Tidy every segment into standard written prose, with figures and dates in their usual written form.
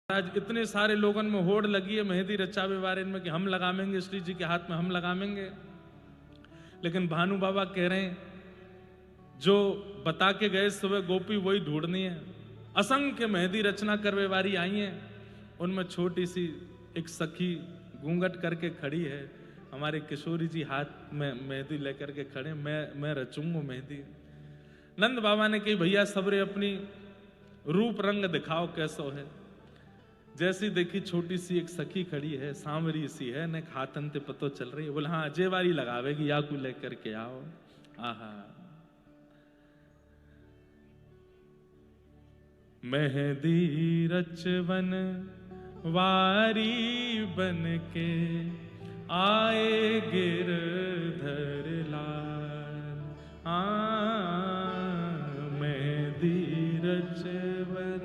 आज इतने सारे लोगों में होड़ लगी है मेहंदी रचावे वारे में कि हम लगावेंगे, श्री जी के हाथ में हम लगावेंगे। लेकिन भानु बाबा कह रहे हैं जो बता के गए सुबह गोपी वही ढूंढनी है। असंख्य मेहंदी रचना करवे वारी आई है, उनमें छोटी सी एक सखी घूंघट करके खड़ी है। हमारे किशोरी जी हाथ में मेहंदी लेकर के खड़े, मैं रचूंगा मेहंदी। नंद बाबा ने कही भैया सबरे अपनी रूप रंग दिखाओ कैसो है। जैसी देखी छोटी सी एक सखी खड़ी है, सांवरी सी है, ने खातन ते पतो चल रही है। बोले हाँ अजय वारी लगावेगी, या को लेकर के आओ। आहा मेहंदी रचवन वारी बन के आए गिरधर लाल। मेहंदी रचवन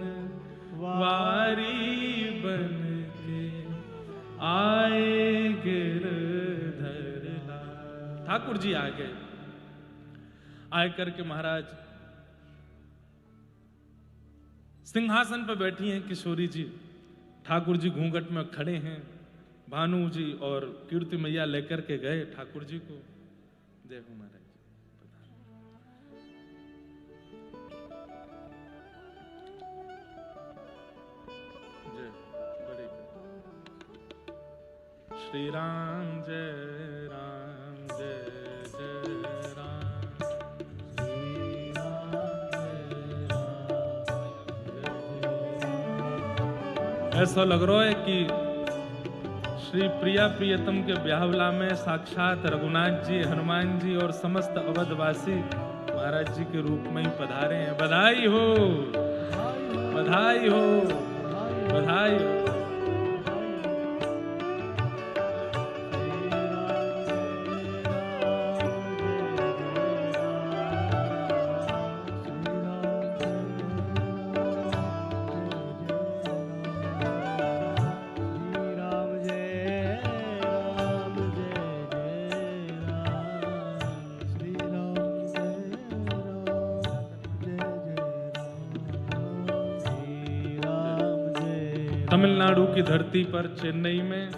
वारी बन के आए गिरधर लाल। ठाकुर जी आ गए। आए करके महाराज सिंहासन पर बैठी हैं किशोरी जी, ठाकुर जी घूंघट में खड़े हैं। भानु जी और कीर्ति मैया लेकर के गए ठाकुर जी को। देखो महाराज श्री राम जय राम जय जय राम, श्री राम जय राम। ऐसा लग रहा है कि श्री प्रिया प्रियतम के ब्याहवला में साक्षात रघुनाथ जी, हनुमान जी और समस्त अवधवासी महाराज जी के रूप में ही पधारे हैं। बधाई हो, बधाई हो, बधाई हो। तमिलनाडु की धरती पर चेन्नई में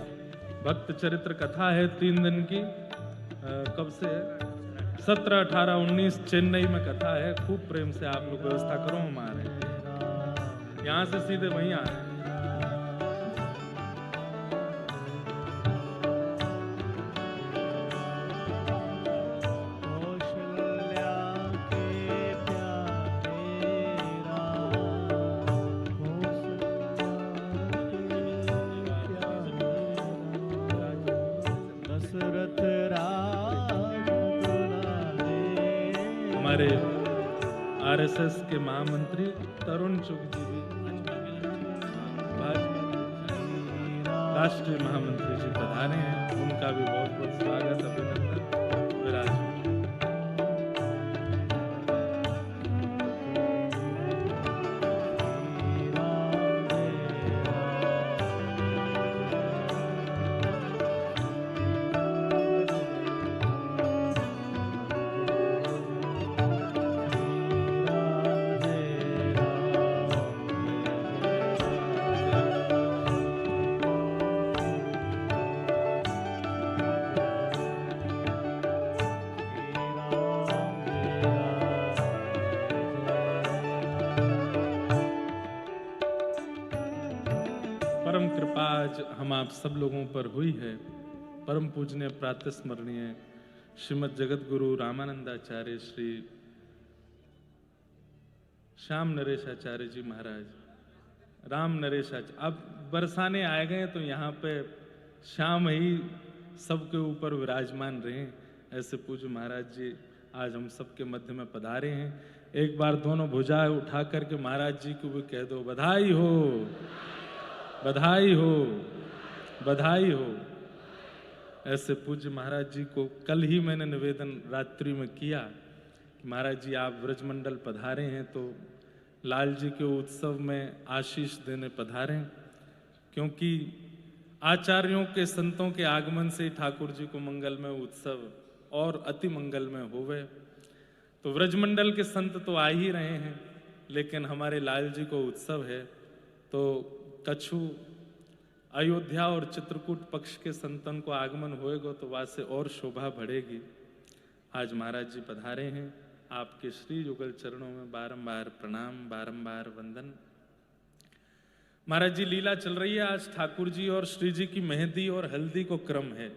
भक्त चरित्र कथा है 3 दिन की। कब से है? 17, 18, 19 चेन्नई में कथा है। खूब प्रेम से आप लोग व्यवस्था करो, हमारे यहाँ से सीधे वहीं आ रहे हैं। हमारे आरएसएस के महामंत्री तरुण चुग जी भी, राष्ट्रीय महामंत्री जी पधारे हैं। उनका भी बहुत बहुत स्वागत, अभिनंदन। विराज परम कृपा आज हम आप सब लोगों पर हुई है। परम पूजनीय प्रातः स्मरणीय श्रीमद जगत गुरु रामानंदाचार्य श्री श्याम नरेश आचार्य जी महाराज, राम नरेश आचार्य अब बरसाने आए गए तो यहाँ पे श्याम ही सबके ऊपर विराजमान रहे। ऐसे पूज्य महाराज जी आज हम सबके मध्य में पधारे हैं। एक बार दोनों भुजाएं उठा करके महाराज जी को भी कह दो बधाई हो, बधाई हो, बधाई हो। ऐसे पूज्य महाराज जी को कल ही मैंने निवेदन रात्रि में किया कि महाराज जी आप ब्रजमंडल पधारे हैं तो लाल जी के उत्सव में आशीष देने पधारे, क्योंकि आचार्यों के संतों के आगमन से ठाकुर जी को मंगलमय उत्सव और अति मंगलमय होवे। तो ब्रजमंडल के संत तो आ ही रहे हैं, लेकिन हमारे लाल जी को उत्सव है तो कछु अयोध्या और चित्रकूट पक्ष के संतन को आगमन होएगा तो वहां से और शोभा बढ़ेगी। आज महाराज जी पधारे हैं, आपके श्री युगल चरणों में बारंबार प्रणाम, बारंबार वंदन। महाराज जी लीला चल रही है, आज ठाकुर जी और श्री जी की मेहंदी और हल्दी को क्रम है।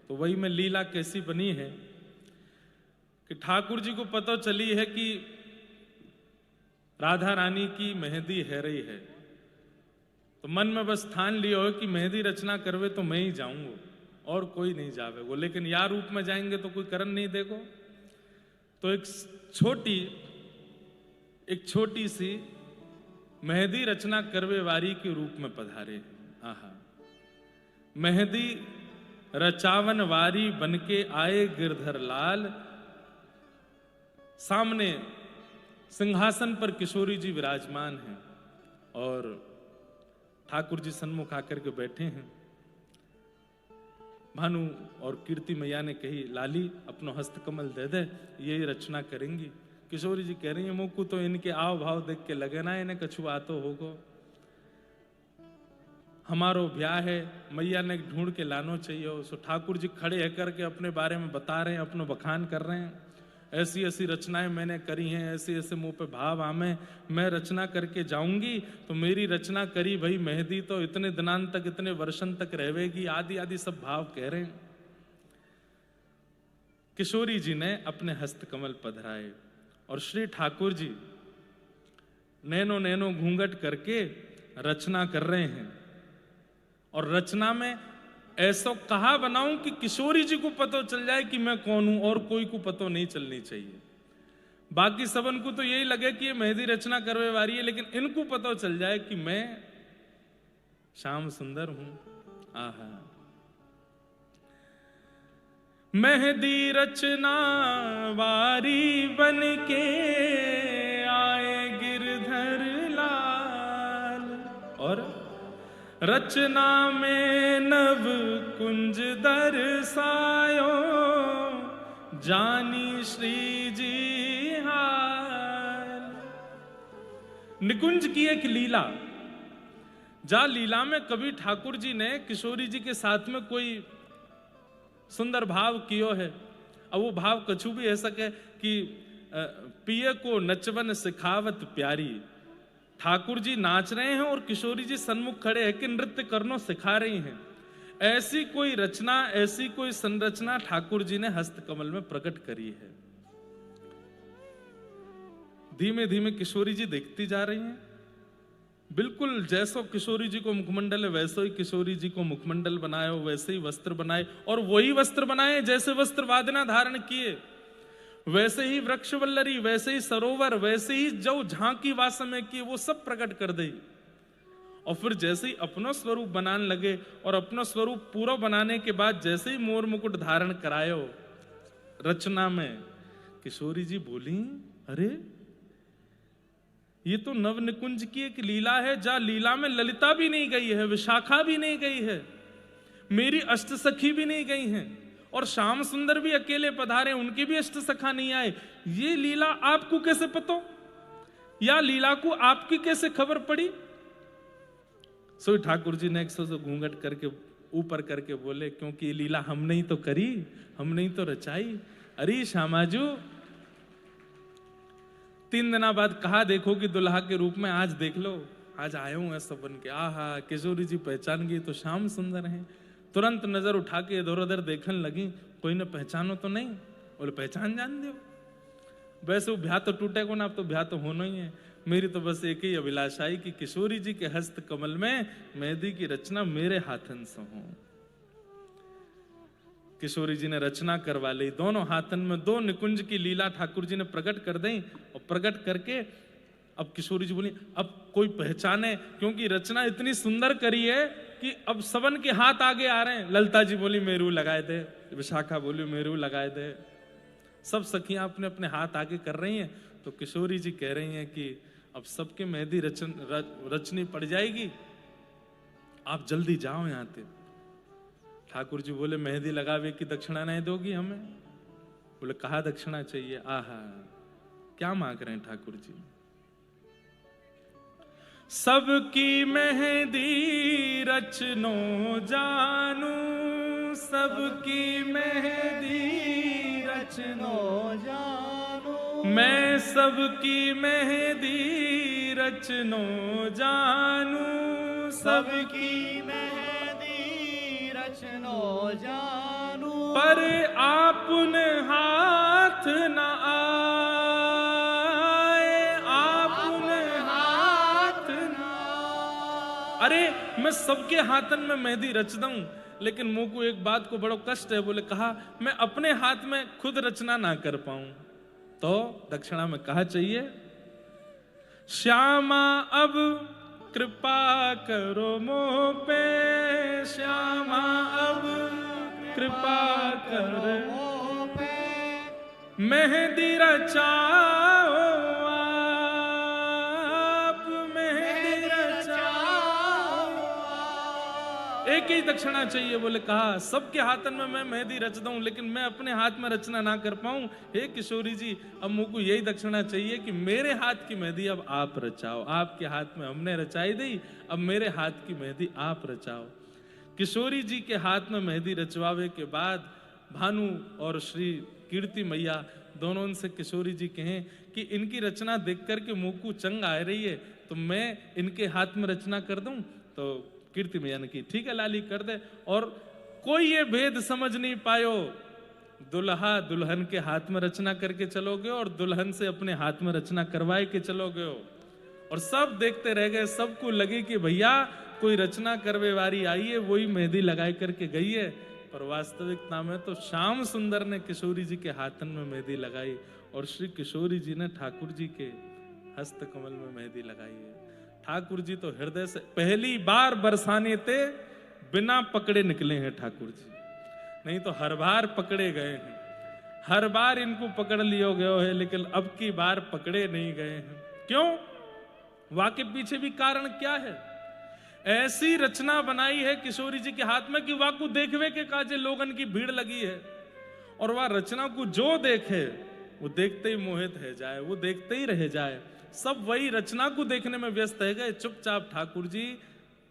तो वही में लीला कैसी बनी है कि ठाकुर जी को पता चली है कि राधा रानी की मेहंदी है रही है, तो मन में बस ठान लिया हो कि मेहंदी रचना करवे तो मैं ही जाऊंगा और कोई नहीं जावे वो, लेकिन यार रूप में जाएंगे तो कोई करन नहीं देगो। तो एक छोटी सी मेहंदी रचना करवे वारी के रूप में पधारे। आहा, मेहंदी रचावन वारी बनके आए गिरधर लाल। सामने सिंहासन पर किशोरी जी विराजमान हैं और ठाकुर जी सन्मुख आकर के बैठे हैं। भानु और कीर्ति मैया ने कही, लाली अपनो हस्तकमल दे दे, ये रचना करेंगी। किशोरी जी कह रही है, मुझको तो इनके आव भाव देख के लगे ना इन्हें कछु आतो होगो, हमारो ब्याह है, मैया ने ढूंढ के लानो चाहिए। सो ठाकुर जी खड़े है करके अपने बारे में बता रहे हैं, अपनो बखान कर रहे हैं। ऐसी ऐसी रचनाएं मैंने करी हैं, ऐसे ऐसे मुंह पे भाव आमे, मैं रचना करके जाऊंगी तो मेरी रचना करी भाई मेहंदी तो इतने दिनांत तक, इतने वर्षन तक रहेगी, आदि आदि सब भाव कह रहे हैं। किशोरी जी ने अपने हस्तकमल पधराए और श्री ठाकुर जी नैनो नैनो घूंघट करके रचना कर रहे हैं। और रचना में ऐसा कहा बनाऊं कि किशोरी जी को पता चल जाए कि मैं कौन हूं और कोई को पता नहीं चलनी चाहिए। बाकी सबन को तो यही लगे कि ये मेहंदी रचना करवे वाली है, लेकिन इनको पता चल जाए कि मैं श्याम सुंदर हूं। आहा, मेहंदी रचना वारी बन के आए गिरधर लाल, और रचना में नव कुंज दर्शायो, जानी श्री जी हाल। निकुंज की एक लीला, जा लीला में कभी ठाकुर जी ने किशोरी जी के साथ में कोई सुंदर भाव कियो है। अब वो भाव कछु भी ऐसा कहे कि पिए को नचवन सिखावत प्यारी। ठाकुर जी नाच रहे हैं और किशोरी जी सन्मुख खड़े हैं कि नृत्य करनो सिखा रही हैं। ऐसी कोई रचना, ऐसी कोई संरचना ठाकुर जी ने हस्तकमल में प्रकट करी है। धीमे धीमे किशोरी जी देखती जा रही हैं। बिल्कुल जैसो किशोरी जी को मुखमंडल है वैसे ही किशोरी जी को मुखमंडल बनाए, वैसे ही वस्त्र बनाए, और वही वस्त्र बनाए जैसे वस्त्र वादना धारण किए, वैसे ही वृक्ष वल्लरी, वैसे ही सरोवर, वैसे ही जो झांकी वास में किए वो सब प्रकट कर दे। और फिर जैसे ही अपनो स्वरूप बनाने लगे और अपनो स्वरूप पूरा बनाने के बाद जैसे ही मोर मुकुट धारण करायो रचना में, किशोरी जी बोली, अरे ये तो नव निकुंज की एक लीला है, जा लीला में ललिता भी नहीं गई है, विशाखा भी नहीं गई है, मेरी अष्ट सखी भी नहीं गई हैं, और श्याम सुंदर भी अकेले पधारे, उनके भी अष्ट सखा नहीं आए। ये लीला आपको कैसे पता, या लीला को आपकी कैसे खबर पड़ी? सो ठाकुर जी ने एक सौ घूंघट करके ऊपर करके बोले, क्योंकि ये लीला हमने ही तो करी, हमने ही तो रचाई। अरे श्यामाजू, 3 दिना बाद कहा देखो कि दुल्हा के रूप में, आज देख लो, आज आए हूं ऐसा बन के। आहा, किशोरी जी पहचान गई तो श्याम सुंदर हैं। तुरंत नजर उठा के इधर उधर देखने लगी, कोई ने पहचानो तो नहीं? बोले पहचान जान दो, वैसे वो ब्याह तो टूटेगा ना, अब तो ब्याह तो होना ही है। मेरी तो बस एक ही अभिलाषा है कि किशोरी जी के हस्त कमल में मेहंदी की रचना मेरे हाथन से हो। किशोरी जी ने रचना करवा ली, दोनों हाथन में 2 निकुंज की लीला ठाकुर जी ने प्रकट कर दी। और प्रकट करके अब किशोरी जी बोली, अब कोई पहचाने, क्योंकि रचना इतनी सुंदर करी है कि अब सबन के हाथ आगे आ रहे हैं। ललिता जी बोली मेरू लगाए दे, विशाखा बोली मेरू लगाए दे, सब सखियां अपने अपने हाथ आगे कर रही हैं। तो किशोरी जी कह रही हैं कि अब सबके मेहंदी रचनी पड़ जाएगी, आप जल्दी जाओ यहां से। ठाकुर जी बोले मेहंदी लगावे की दक्षिणा नहीं दोगी हमें? बोले कहा दक्षिणा चाहिए। आहा, क्या मांग रहे हैं ठाकुर जी? सबकी मेहंदी रचनो जानू, सबकी मेहंदी रचनो जानू, मैं सबकी मेहंदी रचनो जानू, सबकी मेहंदी रचनो जानू, पर आपने हाथ न आए, आपने हाथ न। अरे मैं सबके हाथन में मेहंदी रच दूं, लेकिन मुंह को एक बात को बड़ो कष्ट है। बोले कहा मैं अपने हाथ में खुद रचना ना कर पाऊं, तो दक्षिणा में कहा चाहिए, श्यामा अब कृपा करो मोह पे, श्यामा अब कृपा करो मोह पे, मेहंदी रचाओ आप, मेहंदी रचाओ। एक ही दक्षिणा चाहिए। बोले कहा सबके हाथन में मैं मेहंदी रच दूं, लेकिन मैं अपने हाथ में रचना ना कर पाऊं। हे किशोरी जी, अब मुझको यही दक्षिणा चाहिए कि मेरे हाथ की मेहंदी अब आप रचाओ। आपके हाथ में हमने रचाई दी, अब मेरे हाथ की मेहंदी आप रचाओ। किशोरी जी के हाथ में मेहंदी रचवावे के बाद भानु और श्री कीर्ति मैया दोनों उनसे किशोरी जी कहें कि इनकी रचना देख करके मुंह को चंग आ रही है, तो मैं इनके हाथ में रचना कर दूं। तो कीर्ति मैया ने की ठीक है लाली कर दे। और कोई ये भेद समझ नहीं पायो, दुल्हा दुल्हन के हाथ में रचना करके चलोगे और दुल्हन से अपने हाथ में रचना करवाए के चलोगे हो। और सब देखते रह गए, सबको लगे कि भैया कोई रचना करवे वारी आई है, वही मेहंदी लगाए करके गई है। पर वास्तविकता में तो श्याम सुंदर ने किशोरी जी के हाथन में मेहंदी लगाई और श्री किशोरी जी ने ठाकुर जी के हस्त कमल में मेहंदी लगाई है। ठाकुर जी तो हृदय से पहली बार बरसाने थे बिना पकड़े निकले हैं ठाकुर जी, नहीं तो हर बार पकड़े गए हैं, हर बार इनको पकड़ लियो गयो है, लेकिन अब की बार पकड़े नहीं गए हैं। क्यों? वाके पीछे भी कारण क्या है? ऐसी रचना बनाई है किशोरी जी के हाथ में कि वाकू देखवे के काजे लोगन की भीड़ लगी है, और वह रचना को जो देखे वो देखते ही मोहित है जाए, वो देखते ही रह जाए। सब वही रचना को देखने में व्यस्त है गए। चुपचाप ठाकुर जी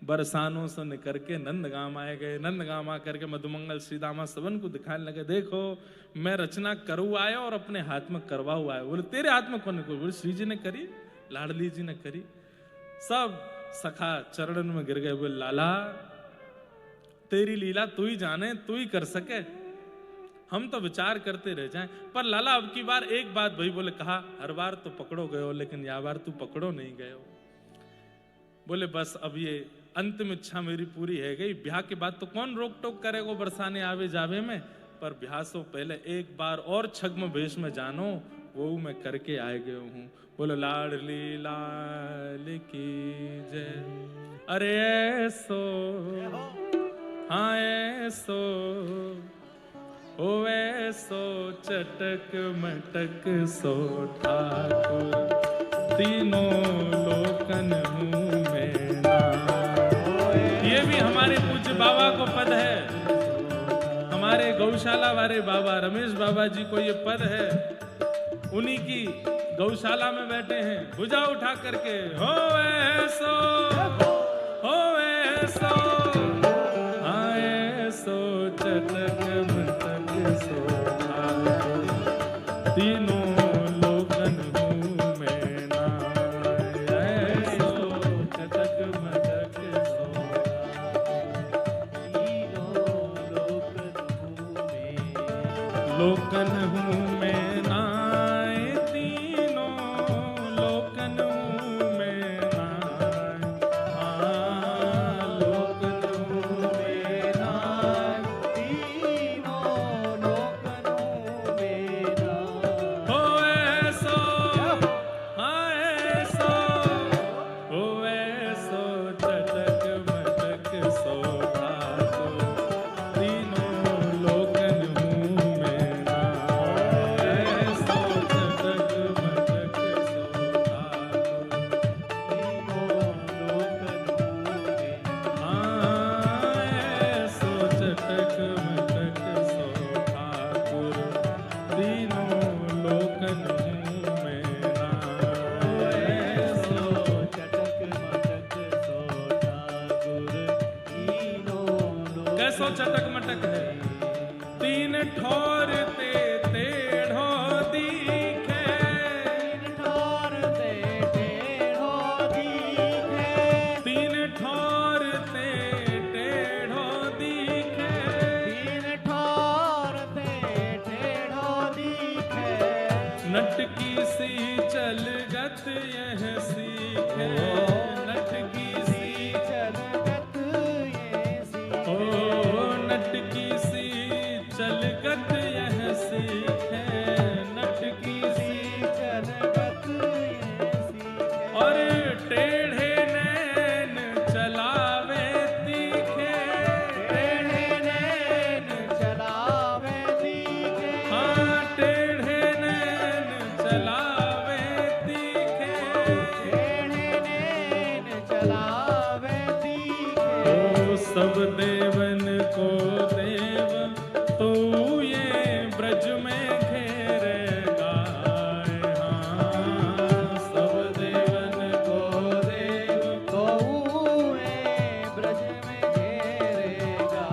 बरसानों से निकल के नंदगाम आए गए। नंदगाम आकर के मधुमंगल श्रीदामा सबन को दिखाने लगे, देखो मैं रचना करू आया और अपने हाथ में करवा हुआ है। बोले तेरे हाथ में कौन? बोले श्री जी ने करी, लाडली जी ने करी। सब सखा चरणन में गिर गए। बोले लाला तेरी लीला तू ही जाने, तू ही कर सके, हम तो विचार करते रह जाएं। पर लाला अब की बार एक बात भाई, बोले कहा हर बार तो पकड़ो गए हो, लेकिन यह बार तू पकड़ो नहीं गए हो। बोले बस अब ये अंतिम इच्छा मेरी पूरी है गई, ब्याह के बाद तो कौन रोक टोक करेगो बरसाने आवे जावे में, पर ब्याह से पहले एक बार और छग्म भेष में जानो, वो मैं करके आए गए हूँ। बोलो लाडली लाल की जय। अरे ऐसो हाँ ऐसो ओ ऐसो चटक मटक सो ठाकुर, तीनों लोकन हूँ मैं ना। ये भी हमारे पूज्य बाबा को पद है, हमारे गौशाला वाले बाबा रमेश बाबा जी को ये पद है। उन्हीं की गौशाला में बैठे हैं, भुजा उठा करके हो ऐसो हाँ ऐसो चटक मटक सो ठाकुर, तीनों लोकन हूँ मैं ना। ऐसो चटक मटक सो लोकन हूँ मैं ना, तीनों लोकन हूँ मैं ना। हाँ लोकन हूँ मैं ना, तीनों लोकन हूँ मैं ना। हो ऐसो हाँ ऐसो हो ऐसो चटक मटक सो ठाकुर, तीनों लोकन हूँ मैं ना। ऐसो ऐसो चटक मटक है। तीन ठोर ते टेढ़ो दिखे, तीन ठोर ते टेढ़ो दिखे, तीन ठोर ते टेढ़ो दिखे, तीन ठोर ते टेढ़ो दिखे, नटकी सी चलगत यह सीखे, नटकी सी चलगत ये सीखे, ओ नटकी सी चलगत यह सीखे, नटकी सी चलगत ये सीखे, और टेढ़े नैन चलावे तीखे, टेढ़े नैन चलावे तीखे, हाँ टेढ़े नैन चलावे तीखे, टेढ़े नैन चलावे तीखे, ओ सब देवन को देव तो ये ब्रज में घेरेगा, हाँ सब देवन को देव, तो ये ब्रज में घेरेगा,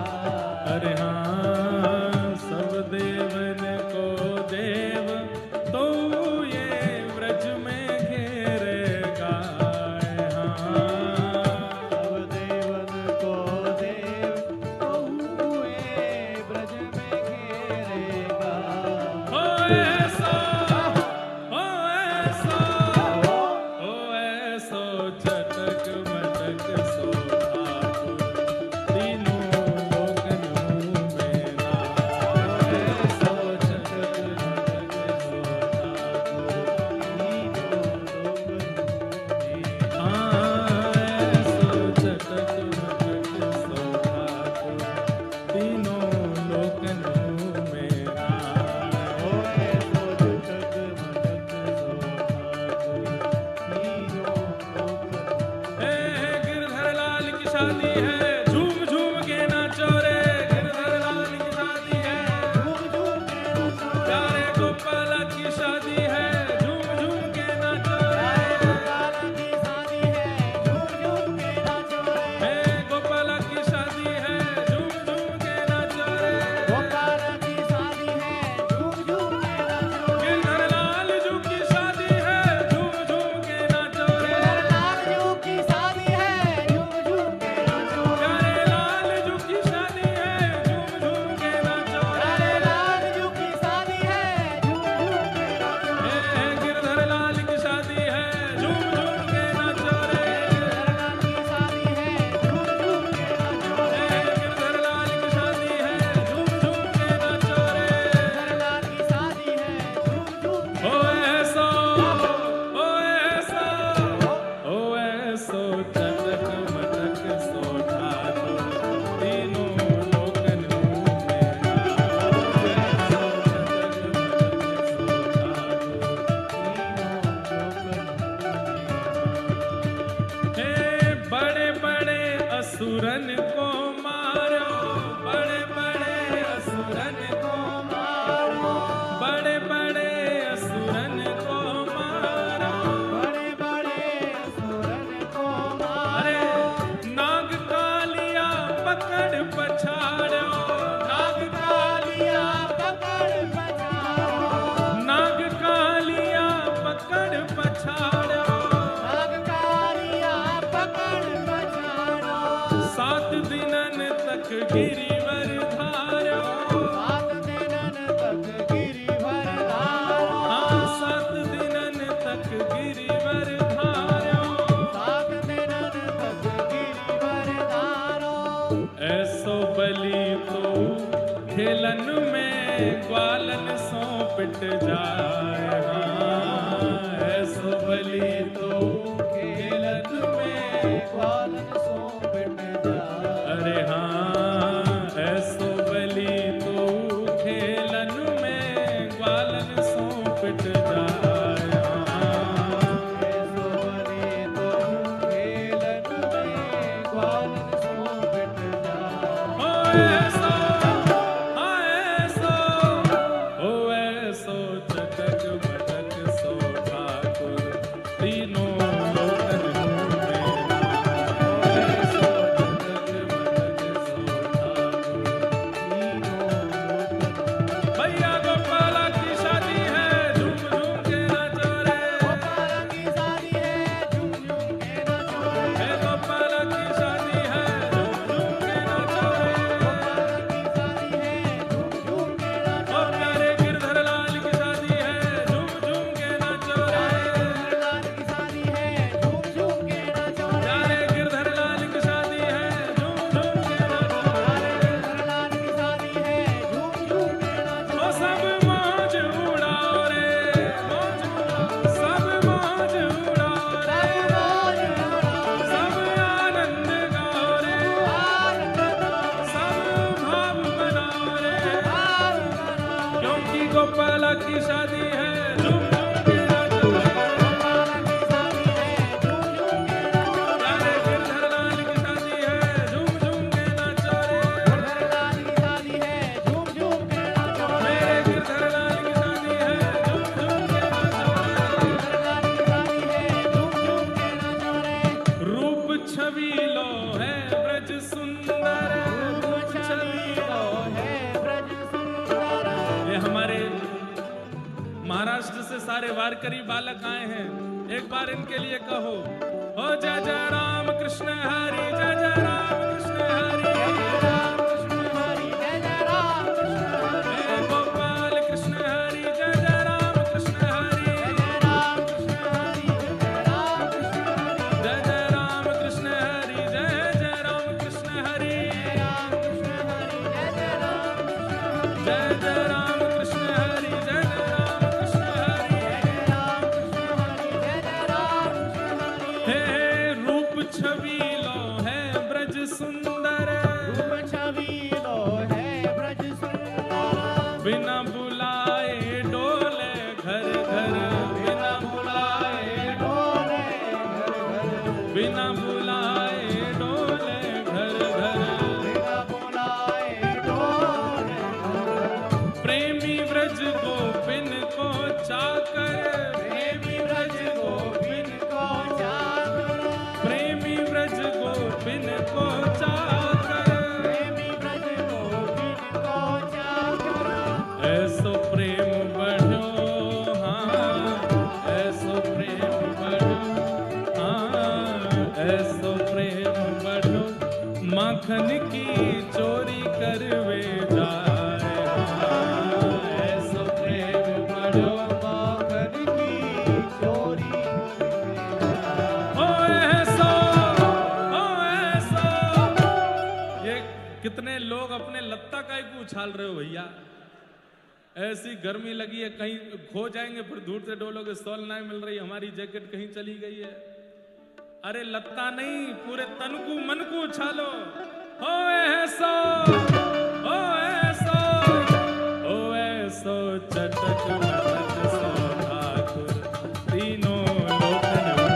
अरे हाँ सब देवन को देव तो ये ब्रज में घेरेगा, हाँ सब देवन को देव तो ये ब्रज में घेरेगा, हो ऐसा, हो ऐसा, हो ऐसो चटक मटक सो ठाकुर, तीनों लोकन में नाम, ऐसो चटक मटक सो ठाकुर, हाँ ऐसो चटक मटक सो ठाकुर, तीनों लोकन में नाम, हे गिरधर लाल की शादी है, झूम झूम के नाचो रे, गिरधर लाल की शादी है, प्यारे गोपाल की शादी है, झूम झूम के नाचो रे, हे गोपाल की शादी है, झूम झूम के नाचो रे, गिरधर लाल जू की शादी है, झूम झूम के नाचो रे, प्यारे लाल जू की शादी है, झूम झूम के नाचो रे, हे गिरधर लाल की शादी है, झूम झूम के नाचो रे, हे गिरधर लाल की शादी है, झूम झूम के नाचो रे, ओ ऐसो, ओ ऐसो, ओ ऐसो चटक मटक सो ठाकुर, तीनों लोकन में नाम, ऐसो चटक मटक सो ठाकुर, हे बड़े बड़े असुरन को मारो, बड़े बड़े असुरन को मारो, बड़े बड़े असुरन को मारो, अरे नाग कालिया पकड़ पछाड़ो, नाग कालिया, नाग कालिया पकड़ पछाड़ो, सात दिनन तक गिरिवर धारो, हाँ सात दिनन तक गिरिवर धारो, ऐसो बलि तो खेलन में ग्वालन सो पिट जाए, हाँ ऐसो बलि तो खेलन में, अरे हाँ ऐसो बलि तो खेलन में ग्वालन सो पिट जाए, हाँ ओ ऐसो, हाँ ऐसो, ओ ऐसो चटक मटक सो ठाकुर, तीनों लोकन में नाम, ऐसो चटक मटक सो ठाकुर, महाराष्ट्र से सारे वारकरी बालक आए हैं, एक बार इनके लिए कहो, ओ जय जय राम कृष्ण हरि, जय जय राम कृष्ण हरि, गोपाल कृष्ण हरि, जय जय राम कृष्ण हरि, जय जय राम कृष्ण हरि, जय जय राम कृष्ण हरि, जय जय राम कृष्ण हरि, जय जय राम कृष्ण हरि। हे रूप छबीलो है ब्रज सुंदर, बिना बुलाए डोले घर घर, बिना बुलाए बिना बुलाए डोले घर घर, प्रेमी ब्रज गोपिन को चाकर, प्रेमी ब्रज गोपिन को चाकर, प्रेमी ब्रज गोपिन को चाकर, ऐसो प्रेम बढ़ो, हाँ ऐसो प्रेम बढ़ो, हाँ ऐसो प्रेम बढ़ो, माखन की चोरी करवे जाए, हाँ, ऐसो प्रेम बढ़ो, ओ ऐसो, ओ ऐसो। ये कितने लोग अपने लत्ता काय को उछाल रहे हो भैया, ऐसी गर्मी लगी है, कहीं खो जाएंगे, फिर दूर से डोलोगे, स्टॉल नहीं मिल रही, हमारी जैकेट कहीं चली गई है। अरे लत्ता नहीं, पूरे तन को मन को उछालो, ओ ऐसो, ओ ऐसो, ओ ऐसो चटक मटक सो ठाकुर, तीनों लोकन में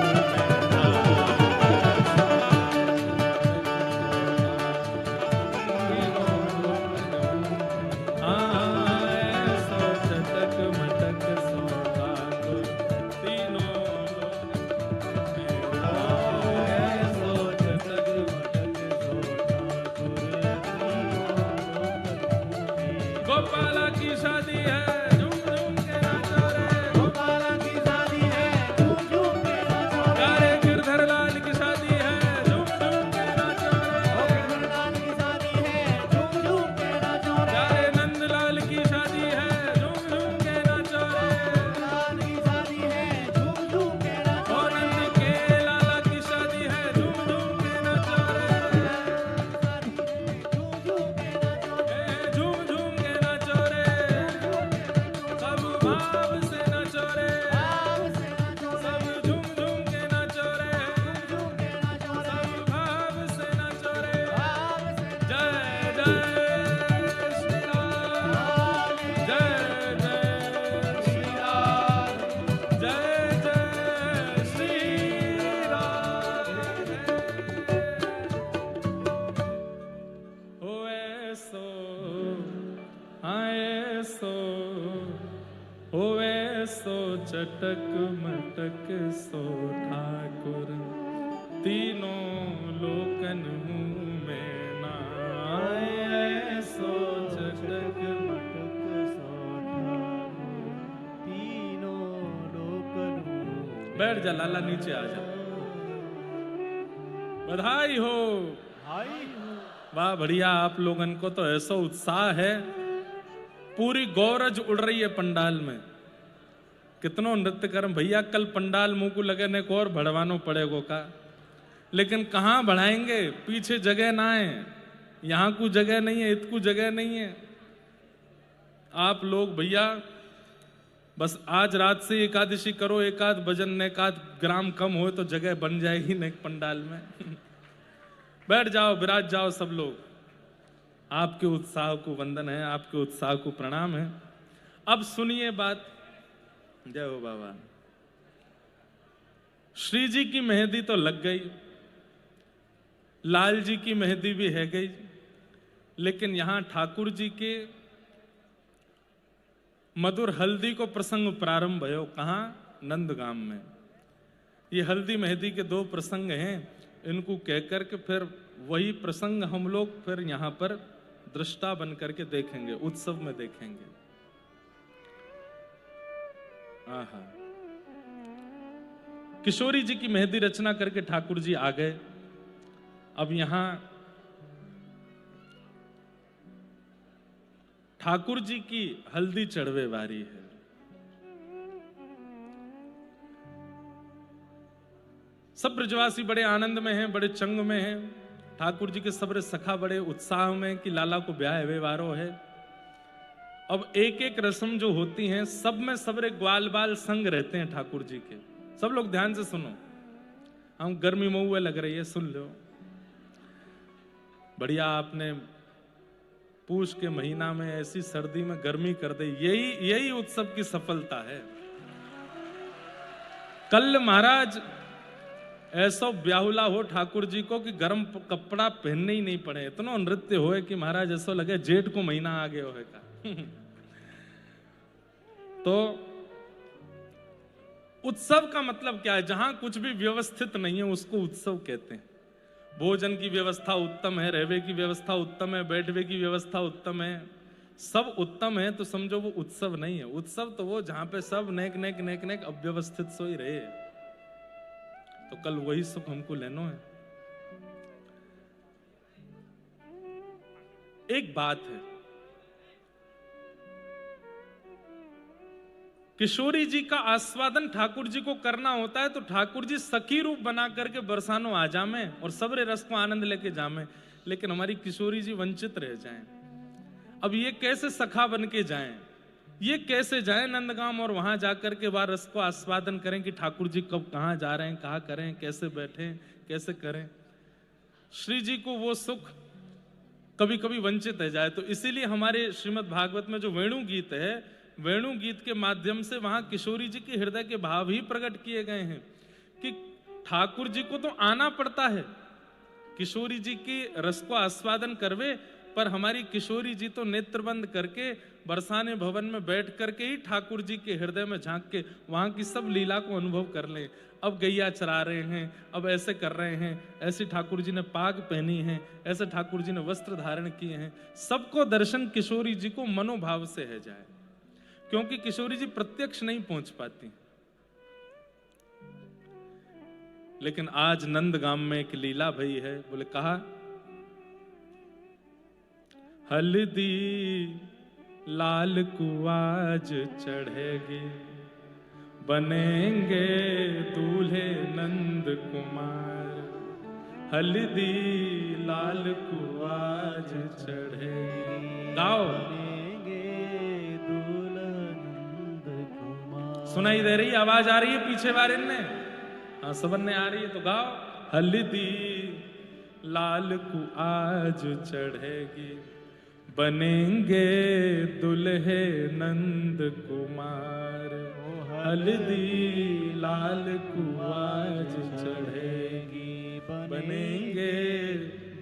ऐसो चटक मटक सो ठाकुर, तीनों गोपाला की शादी है, झूम झूम के नाचो रे, प्यारे गिरधर लाल की शादी है, झूम झूम के नाचो रे, प्यारे नंद लाल की शादी है, झूम झूम के नाचो रे, और नंद के लाला की शादी है, झूम झूम के नाचो रे, झूम झूम के नाचो रे, सब भाव से नाचो रे, सब झूम झूम के नाचो रे, सब भाव से नाचो रे, जय जय श्री राम, जय जय श्री राम, जय जय श्री राम। ओ ऐसो, हाँ ऐसो, ओ ऐसो चटक मटक सो ठाकुर, तीनों लोकन मुँह में ना आए, ऐसो चटक मटक सो ठाकुर। बैठ जा लाला, नीचे आ जा, बधाई हो, वाह बढ़िया। आप लोगन को तो ऐसा उत्साह है, पूरी गौरज उड़ रही है पंडाल में, कितनों नृत्य करम भैया। कल पंडाल मुंह को लगने को और बढ़वानो पड़ेगो का, लेकिन कहाँ बढ़ाएंगे, पीछे जगह ना है, यहाँ को जगह नहीं है, इतकू जगह नहीं है। आप लोग भैया बस आज रात से एकादशी करो, एकाध भजन एकाध ग्राम कम हो तो जगह बन जाएगी नहीं पंडाल में। बैठ जाओ, विराज जाओ सब लोग। आपके उत्साह को वंदन है, आपके उत्साह को प्रणाम है। अब सुनिए बात। जय हो बाबा। श्री जी की मेहंदी तो लग गई, लाल जी की मेहंदी भी है गई, लेकिन यहां ठाकुर जी के मधुर हल्दी को प्रसंग प्रारंभ भयो। कहां? नंदगाम में। ये हल्दी मेहंदी के दो प्रसंग हैं, इनको कहकर के फिर वही प्रसंग हम लोग फिर यहां पर दृष्टा बन करके देखेंगे, उत्सव में देखेंगे। आहा। किशोरी जी की मेहंदी रचना करके ठाकुर जी आ गए। अब यहां ठाकुर जी की हल्दी चढ़वे वारी है। सब ब्रजवासी बड़े आनंद में हैं, बड़े चंग में हैं। ठाकुर जी के सबरे सखा बड़े उत्साह में कि लाला को ब्याह वे वारो है। अब एक एक रस्म जो होती हैं सब में सबरे ग्वाल बाल संग रहते हैं ठाकुर जी के। सब लोग ध्यान से सुनो, हम गर्मी मऊए लग रही है, सुन लो। बढ़िया आपने पूष के महीना में ऐसी सर्दी में गर्मी कर दे, यही उत्सव की सफलता है। कल महाराज ऐसा ब्याहुला हो ठाकुर जी को कि गर्म कपड़ा पहनने ही नहीं पड़े, इतना नृत्य होए कि महाराज ऐसा लगे जेठ को महीना आ गया होगा। तो उत्सव का मतलब क्या है? जहां कुछ भी व्यवस्थित नहीं है उसको उत्सव कहते हैं। भोजन की व्यवस्था उत्तम है, रहवे की व्यवस्था उत्तम है, बैठवे की व्यवस्था उत्तम है, सब उत्तम है, तो समझो वो उत्सव नहीं है। उत्सव तो वो जहां पे सब नेक नेक नेक नेक अव्यवस्थित सो ही रहे। तो कल वही सुख हमको लेनो है। एक बात है, किशोरी जी का आस्वादन ठाकुर जी को करना होता है तो ठाकुर जी सखी रूप बना करके बरसानो आ जामे और सबरे रस को आनंद लेके जामे, लेकिन हमारी किशोरी जी वंचित रह जाएं। अब ये कैसे सखा बन के जाएं, ये कैसे जाएं नंदगाम और वहां जाकर के वह रस को आस्वादन करें कि ठाकुर जी कब कहां जा रहे हैं, कहां करें, कैसे बैठे, कैसे करें। श्री जी को वो सुख कभी कभी वंचित रह जाए। तो इसीलिए हमारे श्रीमद् भागवत में जो वेणु गीत है, वेणु गीत के माध्यम से वहां किशोरी जी के हृदय के भाव ही प्रकट किए गए हैं कि ठाकुर जी को तो आना पड़ता है किशोरी जी की रस को आस्वादन करवे, पर हमारी किशोरी जी तो नेत्र बंद करके बरसाने भवन में बैठ करके ही ठाकुर जी के हृदय में झांक के वहां की सब लीला को अनुभव कर ले। अब गैया चरा रहे हैं, अब ऐसे कर रहे हैं, ऐसे ठाकुर जी ने पाग पहनी है, ऐसे ठाकुर जी ने वस्त्र धारण किए हैं, सबको दर्शन किशोरी जी को मनोभाव से है जाए, क्योंकि किशोरी जी प्रत्यक्ष नहीं पहुंच पाती। लेकिन आज नंदगाम में एक लीला भई है। बोले कहा, हल्दी लाल कुआज चढ़ेगी, बनेंगे दूल्हे नंद कुमार। हल्दी लाल कुआज चढ़ेगी, गाओ। सुनाई दे रही, आवाज आ रही है पीछे वारिन ने? हाँ, सबन ने आ रही है, तो गाओ। हल्दी लाल को आज चढ़ेगी, बनेंगे दुल्हे नंद कुमार। हल्दी लाल को आज चढ़ेगी, बनेंगे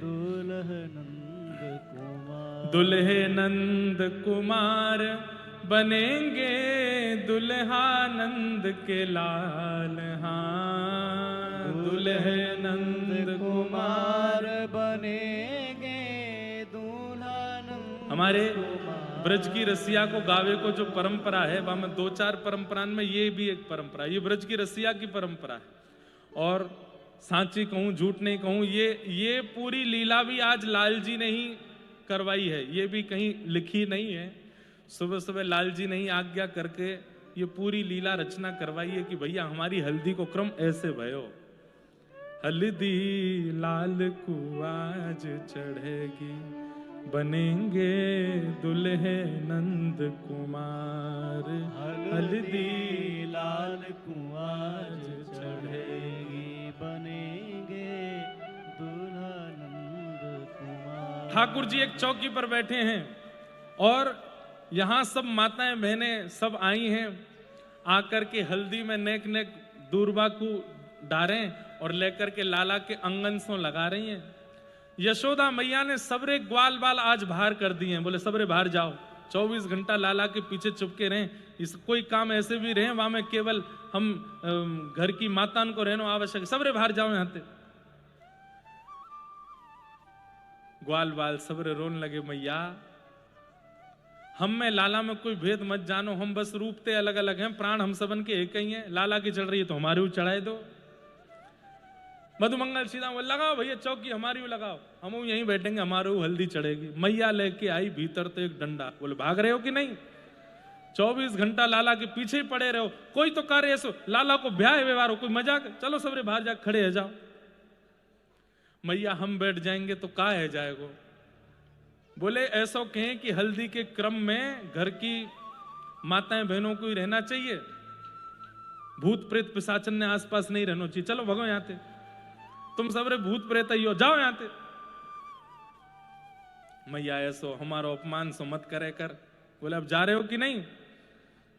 दुल्हे नंद कुमार। दुल्हे नंद कुमार बनेंगे, दुल्हा नंद के लाल। हाँ, दुल्हे नंद कुमार बनेंगे, दूल्हा नंद। हमारे ब्रज की रसिया को गावे को जो परंपरा है, वह में 2-4 परंपरा में ये भी एक परंपरा, ये ब्रज की रसिया की परंपरा है। और सांची कहूं झूठ नहीं कहूं, ये पूरी लीला भी आज लाल जी ने ही करवाई है, ये भी कहीं लिखी नहीं है। सुबह सुबह लाल जी ने ही आज्ञा करके ये पूरी लीला रचना करवाई है कि भैया हमारी हल्दी को क्रम ऐसे भयो। हल्दी लाल को आज चढ़ेगी, बनेंगे दुल्हे नंद कुमार। हल्दी लाल को आज चढ़ेगी, बनेंगे दुल्हा नंद कुमार। ठाकुर जी एक चौकी पर बैठे हैं और यहां सब माताएं बहनें सब आई हैं, आकर के हल्दी में नेक नेक दूरबा को डारें और लेकर के लाला के अंगन से लगा रही हैं। यशोदा मैया ने सबरे ग्वाल बाल आज बाहर कर दिए हैं। बोले सबरे बाहर जाओ, 24 घंटा लाला के पीछे चुपके रहें। इस कोई काम ऐसे भी रहे वहां में केवल हम घर की मातान को रहना आवश्यक, सबरे बाहर जाओ यहां से। ग्वाल बाल सबरे रोन लगे, मैया हम में लाला में कोई भेद मत जानो, हम बस रूप ते अलग अलग हैं, प्राण हम सबन के एक ही हैं। लाला की चढ़ रही है तो हमारे ऊ चढ़ाए दो। मधुमंगल सीधा बोले लगाओ भैया चौकी हमारी ऊ लगाओ, हम यहीं बैठेंगे, हमारे ऊ हल्दी चढ़ेगी। मैया लेके आई भीतर तो एक डंडा, बोले भाग रहे हो कि नहीं? 24 घंटा लाला के पीछे ही पड़े रहो, कोई तो कार्य ऐसो लाला को ब्याह व्यवहार हो, कोई मजाक, चलो सबरे बाहर जा खड़े है जाओ। मैया हम बैठ जाएंगे तो का है जाएगो। बोले ऐसा कहें कि हल्दी के क्रम में घर की माताएं बहनों को ही रहना चाहिए, भूत प्रेत पिशाचन ने आसपास नहीं रहना चाहिए, चलो भगो यहां ते, तुम सबरे भूत प्रेत ही हो, जाओ यहां ते। मैया ऐसो हमारा अपमान सो मत करे कर। बोले अब जा रहे हो कि नहीं?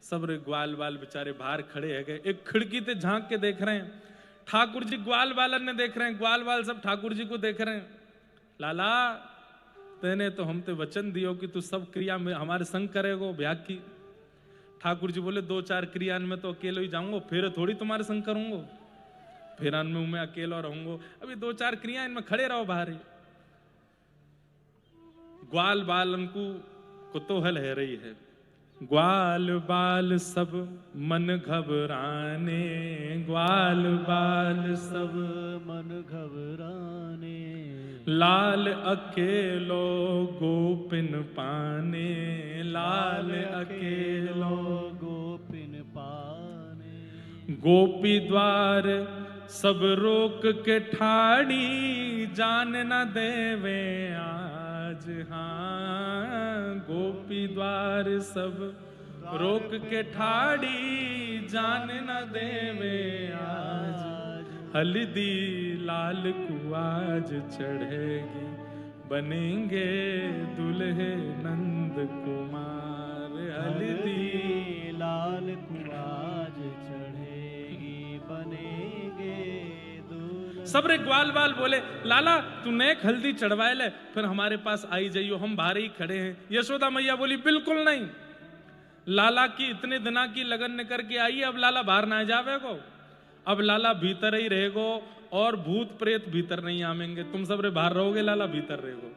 सबरे ग्वाल बाल बेचारे बाहर खड़े है गए, एक खिड़की ते झांक के देख रहे हैं, ठाकुर जी ग्वाल बालन ने देख रहे हैं, ग्वाल बाल सब ठाकुर जी को देख रहे हैं। लाला तेने तो हम ते वचन दियो कि तू सब क्रिया में हमारे संग करेगो ब्याह की। ठाकुर जी बोले 2-4 क्रिया में तो अकेले ही जाऊंगा, फिर थोड़ी तुम्हारे संग करूंगा, फिर में मैं अकेला रहूंगा, अभी 2-4 क्रिया इनमें खड़े रहो बाहर ही। ग्वाल बालन को कुतूहल है रही है, ग्वाल बाल सब मन घबराने, ग्वाल बाल सब मन घबराने, लाल अकेलो गोपिन पाने, लाल अकेलो गोपिन पाने। गोपी द्वार सब रोक के ठाड़ी, जान न देवे आज। हाँ गोपी द्वार सब रोक के ठाड़ी, जान न देवे आज। हल्दी लाल कुआज चढ़ेगी, बनेंगे दुल्हे नंद कुमार। हल्दी लाल कुआज चढ़ेगी, बनेंगे दुल्हे। सबरे ग्वाल बाल बोले लाला तू नेक हल्दी चढ़वाए ले, फिर हमारे पास आई जाइयो, हम बाहर ही खड़े हैं। यशोदा मैया बोली बिल्कुल नहीं, लाला की इतने दिना की लगन करके आई, अब लाला बाहर ना जावेगो, अब लाला भीतर ही रहेगो और भूत प्रेत भीतर नहीं आवेंगे, तुम सब रे बाहर रहोगे, लाला भीतर रहेगो।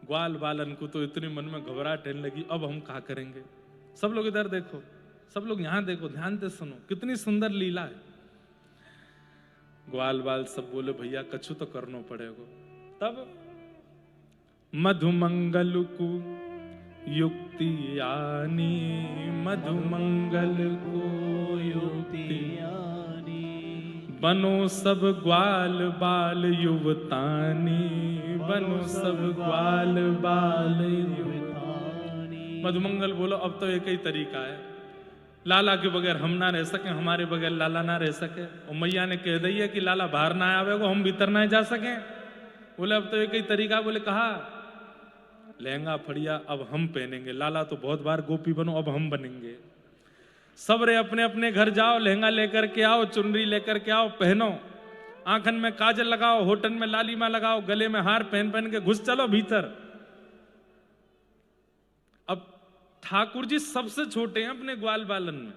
ग्वाल बालन को तो इतनी मन में घबराहट होने लगी, अब हम क्या करेंगे। सब लोग इधर देखो, सब लोग यहां देखो, ध्यान से सुनो, कितनी सुंदर लीला है। ग्वाल बाल सब बोले भैया कछु तो करना पड़ेगा। तब मधुमंगल को युक्ति आनी, मधुमंगल को युक्ति आनी, बनो सब ग्वाल बाल युवतानी, बनो सब ग्वाल बाल युवतानी। मधुमंगल बोलो अब तो एक ही तरीका है, लाला के बगैर हम ना रह सके, हमारे बगैर लाला ना रह सके, और मैया ने कह दी है कि लाला बाहर ना आवेगा, हम भीतर ना जा सके। बोले अब तो एक ही तरीका, बोले कहा लहंगा फड़िया अब हम पहनेंगे, लाला तो बहुत बार गोपी बनो, अब हम बनेंगे। सब रे अपने अपने घर जाओ, लहंगा लेकर के आओ, चुनरी लेकर के आओ, पहनो, आंखन में काजल लगाओ, होठन में लालिमा लगाओ, गले में हार पहन पहन के घुस चलो भीतर। अब ठाकुर जी सबसे छोटे हैं अपने ग्वाल बालन में,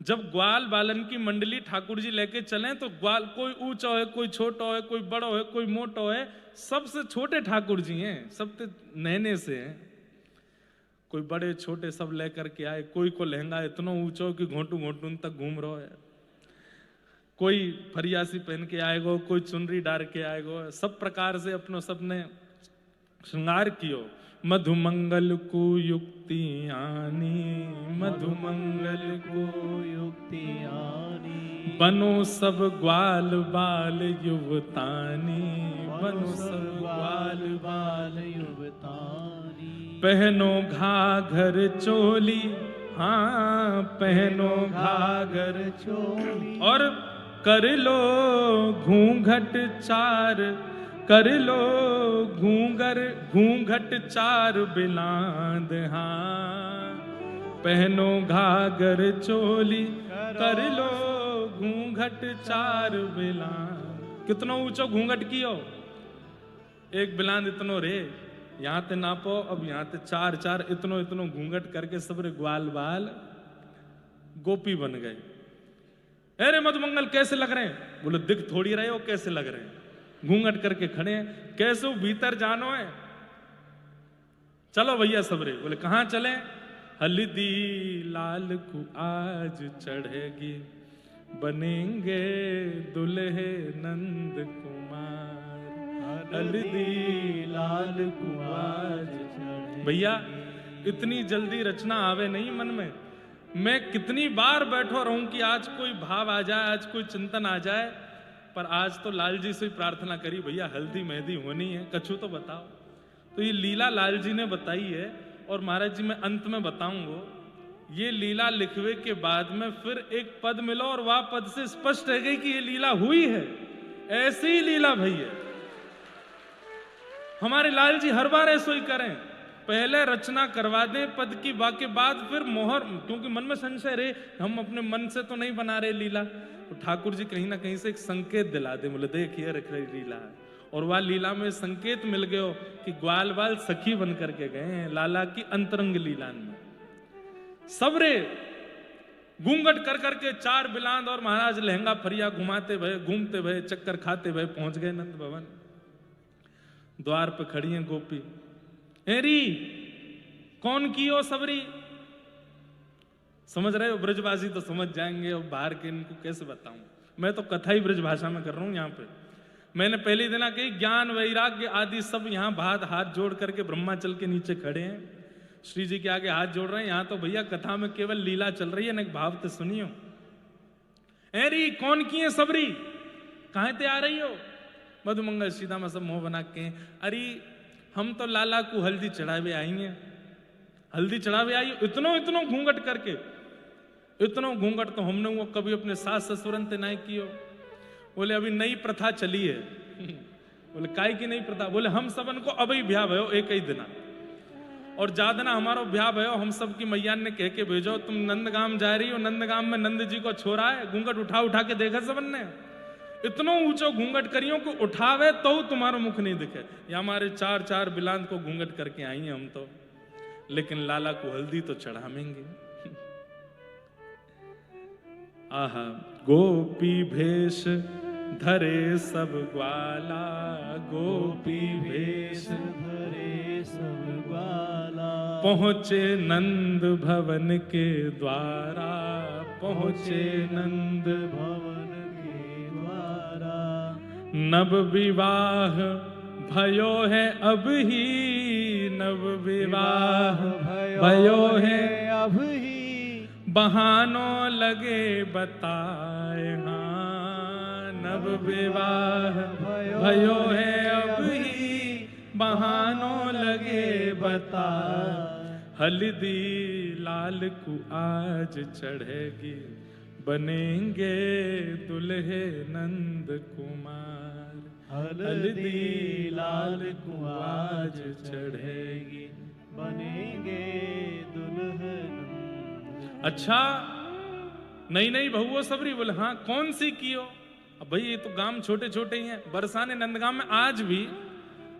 जब ग्वाल बालन की मंडली ठाकुर जी लेके चलें तो ग्वाल कोई ऊंचा है, कोई छोटा है, कोई बड़ा है, कोई मोटा है, सबसे छोटे ठाकुर जी हैं, सब तो नैने से हैं। कोई बड़े छोटे सब लेकर के आए, कोई को लहंगा इतना ऊंचा कि घोंटू घोंटू तक घूम रहा है, कोई फरियासी पहन के आएगो, कोई चुनरी डार के आएगो, सब प्रकार से अपनो सबने श्रृंगार कियो। मधुमंगल को युक्ति आनी, मधुमंगल को युक्ति आनी, बनो सब ग्वाल बाल युवतानी, बनो सब ग्वाल बाल युवतानी। पहनो घाघर चोली, हाँ पहनो घाघर चोली, और कर लो घूंघट चार, कर लो घूंघट चार बिलांद। हाँ पहनो घाघर चोली, कर लो घूंघट चार बिलांद। कितनो ऊंचो घूंघट कियो, एक बिलांद इतनो रे, यहां ते नापो, अब यहां ते 4-4 इतनो इतनो घूंघट करके सबरे ग्वाल बाल गोपी बन गए। अरे मधुमंगल कैसे लग रहे हैं? बोले दिख थोड़ी रहे हो, कैसे लग रहे हैं, घूंघट करके खड़े हैं, कैसे भीतर जानो है। चलो भैया सबरे। बोले कहाँ चले? हल्दी लाल को आज चढ़ेगी, बनेंगे दुल्हे नंद कुमार। हल्दी लाल को आज चढ़ेगी। भैया इतनी जल्दी रचना आवे नहीं मन में। मैं कितनी बार बैठो रहूं कि आज कोई भाव आ जाए, आज कोई चिंतन आ जाए, पर आज तो लाल जी से प्रार्थना करी भैया हल्दी मेहंदी होनी है, कछु तो बताओ। तो ये लीला लाल जी ने बताई है और महाराज जी मैं अंत में बताऊंगा। ये लीला लिखवे के बाद में फिर एक पद मिलो और वह पद से स्पष्ट है गई कि ये लीला हुई है। ऐसी ही लीला भैया हमारे लाल जी हर बार ऐसा ही करें, पहले रचना करवा दें पद की, बाकी बाद फिर मोहर, क्योंकि मन में संशय रहे हम अपने मन से तो नहीं बना रहे लीला, तो ठाकुर जी कहीं ना कहीं से एक संकेत दिला दे, बोले देखिए रख रही लीला है। और वह लीला में संकेत मिल गयो कि ग्वाल बाल सखी बन करके गए हैं लाला की अंतरंग लीला में। सबरे घूंघट कर करके चार बिलांद और महाराज लहंगा फरिया घुमाते भये, घूमते भये, चक्कर खाते भये पहुंच गए नंद भवन। द्वार पे खड़ी हैं गोपी। एरी कौन की हो सबरी? समझ रहे हो? ब्रजवासी तो समझ जाएंगे, और बाहर के इनको कैसे बताऊं। मैं तो कथा ही ब्रज भाषा में कर रहा हूं। यहाँ पे मैंने पहली दिन कही ज्ञान वैराग्य आदि सब यहाँ हाथ जोड़ करके ब्रह्माचल के नीचे खड़े हैं, श्री जी के आगे हाथ जोड़ रहे हैं। यहाँ तो भैया कथा में केवल लीला चल रही है, ना भाव तो सुनियो। एरी कौन की है सबरी? कहां ते आ रही हो? मधुमंगल सीधा में सब मुंह बना के, अरे हम तो लाला को हल्दी चढ़ावे आई हैं, हल्दी चढ़ावे आई। इतनो इतनो घूंघट करके, इतनो घूंघट तो हमने वो कभी अपने सास ससुरन ते नहीं कियो। बोले अभी नई प्रथा चली है। बोले काय की नई प्रथा? बोले हम सबन को अभी ब्याह भयो एक ही दिना, और जादना हमारो ब्याह भयो, हम सब की मैया ने कह के भेजो तुम नंदगाम जा रही हो, नंदगाम में नंद जी को छोरा है। घूंघट उठा उठा के देखा सबन ने, इतनो ऊंचो घूंघट करियो को उठावे तो तुम्हारा मुख नहीं दिखे। या हमारे चार चार बिलांद को घूंघट करके आई हैं हम तो, लेकिन लाला को हल्दी तो चढ़ावेंगे। आहा गोपी भेष धरे सब ग्वाला, गोपी भेष धरे सब ग्वाला। पहुंचे नंद भवन के द्वारा, पहुंचे नंद भवन के द्वारा। नव विवाह भयो है अब ही, नव विवाह भयो है अब ही। बहानों लगे बताए, हाँ नव विवाह भयो है अब ही, बहानों लगे बताए। हल्दी लाल को आज चढ़ेगी, बनेंगे दुल्हे नंद कुमार। हल्दी लाल को आज चढ़ेगी, बनेंगे दुल्हन। अच्छा नहीं नहीं बहुओ सबरी? बोले हाँ कौन सी कियो? अब भाई ये तो गांव छोटे छोटे ही हैं। बरसाने नंदगांव में आज भी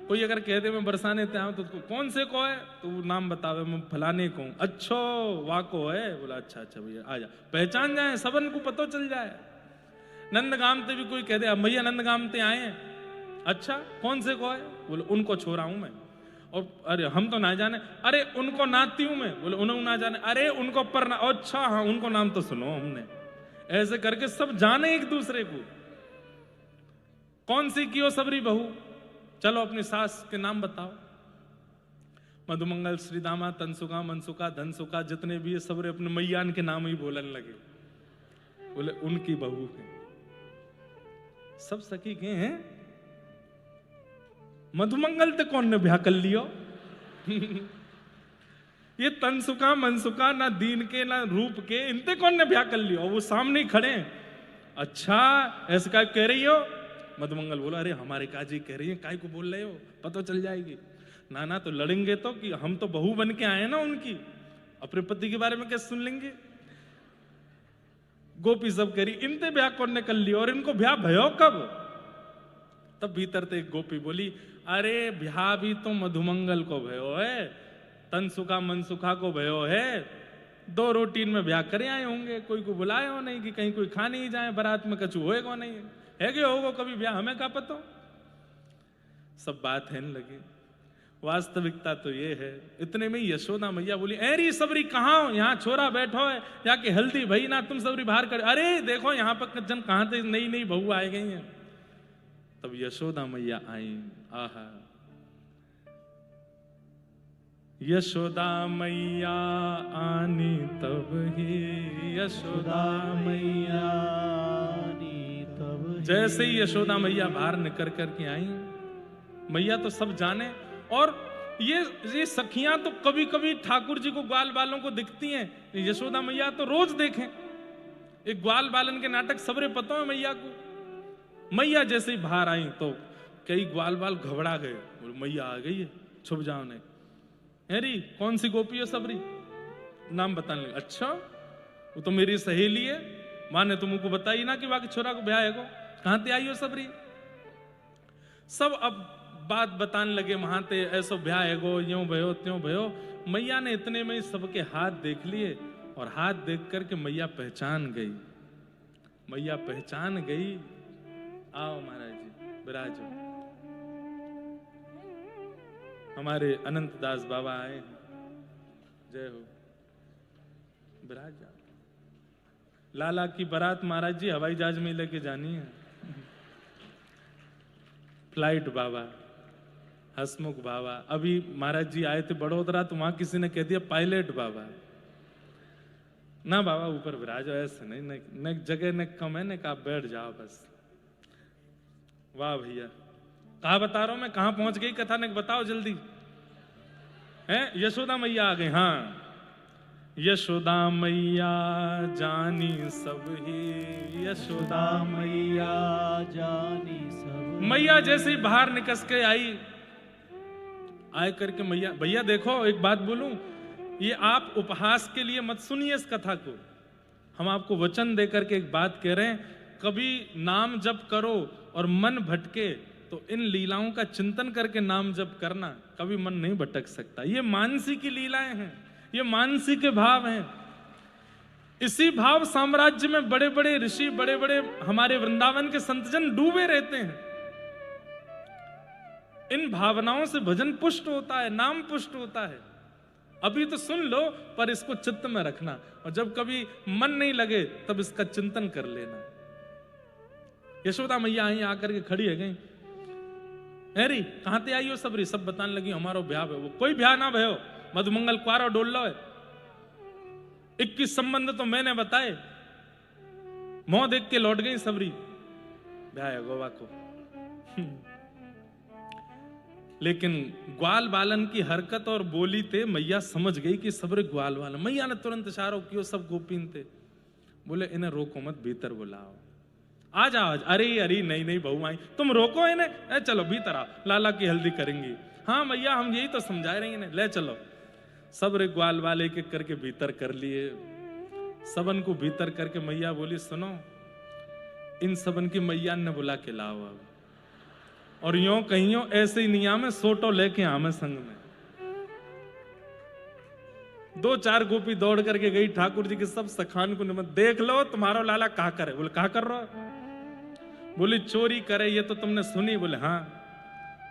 कोई अगर कहते मैं बरसाने ते आऊं तो कौन से को है? तो नाम बतावे, मैं फलाने को। अच्छो वाको है? बोला अच्छा अच्छा भैया आ जा, पहचान जाए, सबन को पता चल जाए। नंदगांव ते भी कोई कह दे भैया नंदगांव ते आए हैं, अच्छा कौन से को है? बोले उनको छोरा हूं मैं। और अरे हम तो ना जाने, अरे उनको नाती हूं मैं। बोले उन्होंने ना जाने, अरे उनको पर ना, अच्छा हाँ उनको नाम तो सुनो हमने। ऐसे करके सब जाने एक दूसरे को। कौन सी कियो सबरी बहू? चलो अपनी सास के नाम बताओ। मधुमंगल, श्रीदामा, तनसुका, मनसुका, धनसुका जितने भी है सबरे अपने मैयान के नाम ही बोलने लगे। बोले उनकी बहू है। सब सखी के हैं। मधुमंगल ते कौन ने ब्याह कर लियो? ये तनसुका मनसुका ना दीन के ना रूप के, इनते कौन ने ब्याह कर लियो? वो सामने ही खड़े हैं। अच्छा ऐसा क्या कह रही हो? मधुमंगल बोला अरे हमारे काजी कह रही है, काय को बोल रहे हो, पता चल जाएगी। ना ना तो लड़ेंगे तो, कि हम तो बहू बन के आए ना उनकी, अपने पति के बारे में कैसे सुन लेंगे? गोपी सब कह रही इनते ब्याह कौन ने कर लिया, और इनको ब्याह भयो कब? तब भीतर से एक गोपी बोली अरे ब्याह भी तो मधुमंगल को भयो है, तनसुका मनसुखा को भयो है। 2 रोटीन में ब्याह करे आए होंगे, कोई को बुलाए हो नहीं कि कहीं कोई खा नहीं जाए, बारात में कछु होएगा नहीं है कि होगा कभी ब्याह, हमें क्या पता। सब बात है लगे। वास्तविकता तो ये है। इतने में ही यशोदा मैया बोली, एरी सबरी कहाँ हो? यहाँ छोरा बैठो है जाके हल्दी भई ना, तुम सबरी बाहर कर। अरे देखो यहाँ पर जन कहाँ थे, नई नई बहू आ गई हैं। तब यशोदा मैया आई। आहा, यशोदा मैया आनी तब ही, यशोदा मैया आनी तब ही। जैसे ही यशोदा मैया बाहर निकल करके आई, मैया तो सब जाने। और ये सखियां तो कभी कभी ठाकुर जी को ग्वाल बालों को दिखती हैं, यशोदा मैया तो रोज देखें। एक ग्वाल बालन के नाटक सबरे पता है मैया को। मैया जैसे ही बाहर आई तो कई ग्वाल बाल घबरा गए, मैया आ गई है, छुप जाओ नहीं। अरे कौन सी गोपी है सबरी? नाम बताने लगे। अच्छा वो तो मेरी सहेली है, माँ ने तुमको बताई ना कि बाकी छोरा को ब्याह है को, कहां ते आई हो सबरी? सब अब बात बताने लगे, वहां ते ऐसो ब्याह है गो, यूं भयो त्यों भयो। मैया ने इतने में सबके हाथ देख लिए, और हाथ देख करके मैया पहचान गई। मैया पहचान गई। आओ महाराज जी विराजो। हमारे अनंत दास बाबा आए हैं, जय हो, विराज जाओ। लाला की बारात महाराज जी हवाई जहाज में लेके जानी है। फ्लाइट बाबा, हसमुख बाबा। अभी महाराज जी आए थे बड़ोदरा, तो वहां किसी ने कह दिया पायलट बाबा। ना बाबा ऊपर विराजो, ऐसे नहीं, न जगह न कम है, न कहा बैठ जाओ बस। वाह भैया, कहा बता रहा हूं मैं, कहां पहुंच गई कथा, ने बताओ जल्दी। है यशोदा मैया आ गई। हाँ, यशोदा मैया जानी सब ही, यशोदा मैया जानी सब। मैया जैसे ही बाहर निकस के आई, आए करके मैया, भैया देखो एक बात बोलूं, ये आप उपहास के लिए मत सुनिए इस कथा को। हम आपको वचन देकर के एक बात कह रहे हैं, कभी नाम जप करो और मन भटके तो इन लीलाओं का चिंतन करके नाम जप करना, कभी मन नहीं भटक सकता। ये मानसी की लीलाएं हैं, ये मानसी के भाव हैं। इसी भाव साम्राज्य में बड़े बड़े ऋषि, बड़े बड़े हमारे वृंदावन के संतजन डूबे रहते हैं। इन भावनाओं से भजन पुष्ट होता है, नाम पुष्ट होता है। अभी तो सुन लो, पर इसको चित्त में रखना, और जब कभी मन नहीं लगे तब इसका चिंतन कर लेना। यशोदा मैया आई, आकर के खड़ी है गई। अरे कहां ते आई हो सबरी? सब बताने लगी हमारो ब्याह है। वो कोई ब्याह ना भयो, मधुमंगल कुआरा डोल लो है। 21 संबंध तो मैंने बताए, मोह देख के लौट गई सबरी, ब्याह है गोवा को। लेकिन ग्वाल बालन की हरकत और बोली ते मैया समझ गई कि सबरे ग्वाल बालन। मैया ने तुरंत इशारा किया, सब गोपीन थे, बोले इन्हें रोको मत, भीतर बुलाओ। आ जाओ आज। अरे अरे नहीं नहीं बहू आई, तुम रोको इन्हें, चलो भीतर आओ, लाला की हल्दी करेंगी। हाँ मैया हम यही तो समझा रहे हैं, ले चलो। सबरे ग्वाल वाले एक एक करके भीतर कर लिए। सबन को भीतर करके मैया बोली, सुनो इन सबन की मैया ने बुला के लाओ अब, और यूं कहियो ऐसे ही निया में सोटो लेके आमे संग में। 2-4 गोपी दौड़ करके गई ठाकुर जी के सब सखान को निमंत्रण, देख लो तुम्हारा लाला कहा करे। बोले कहा कर रहा? बोली चोरी करे, ये तो तुमने सुनी। बोले हाँ,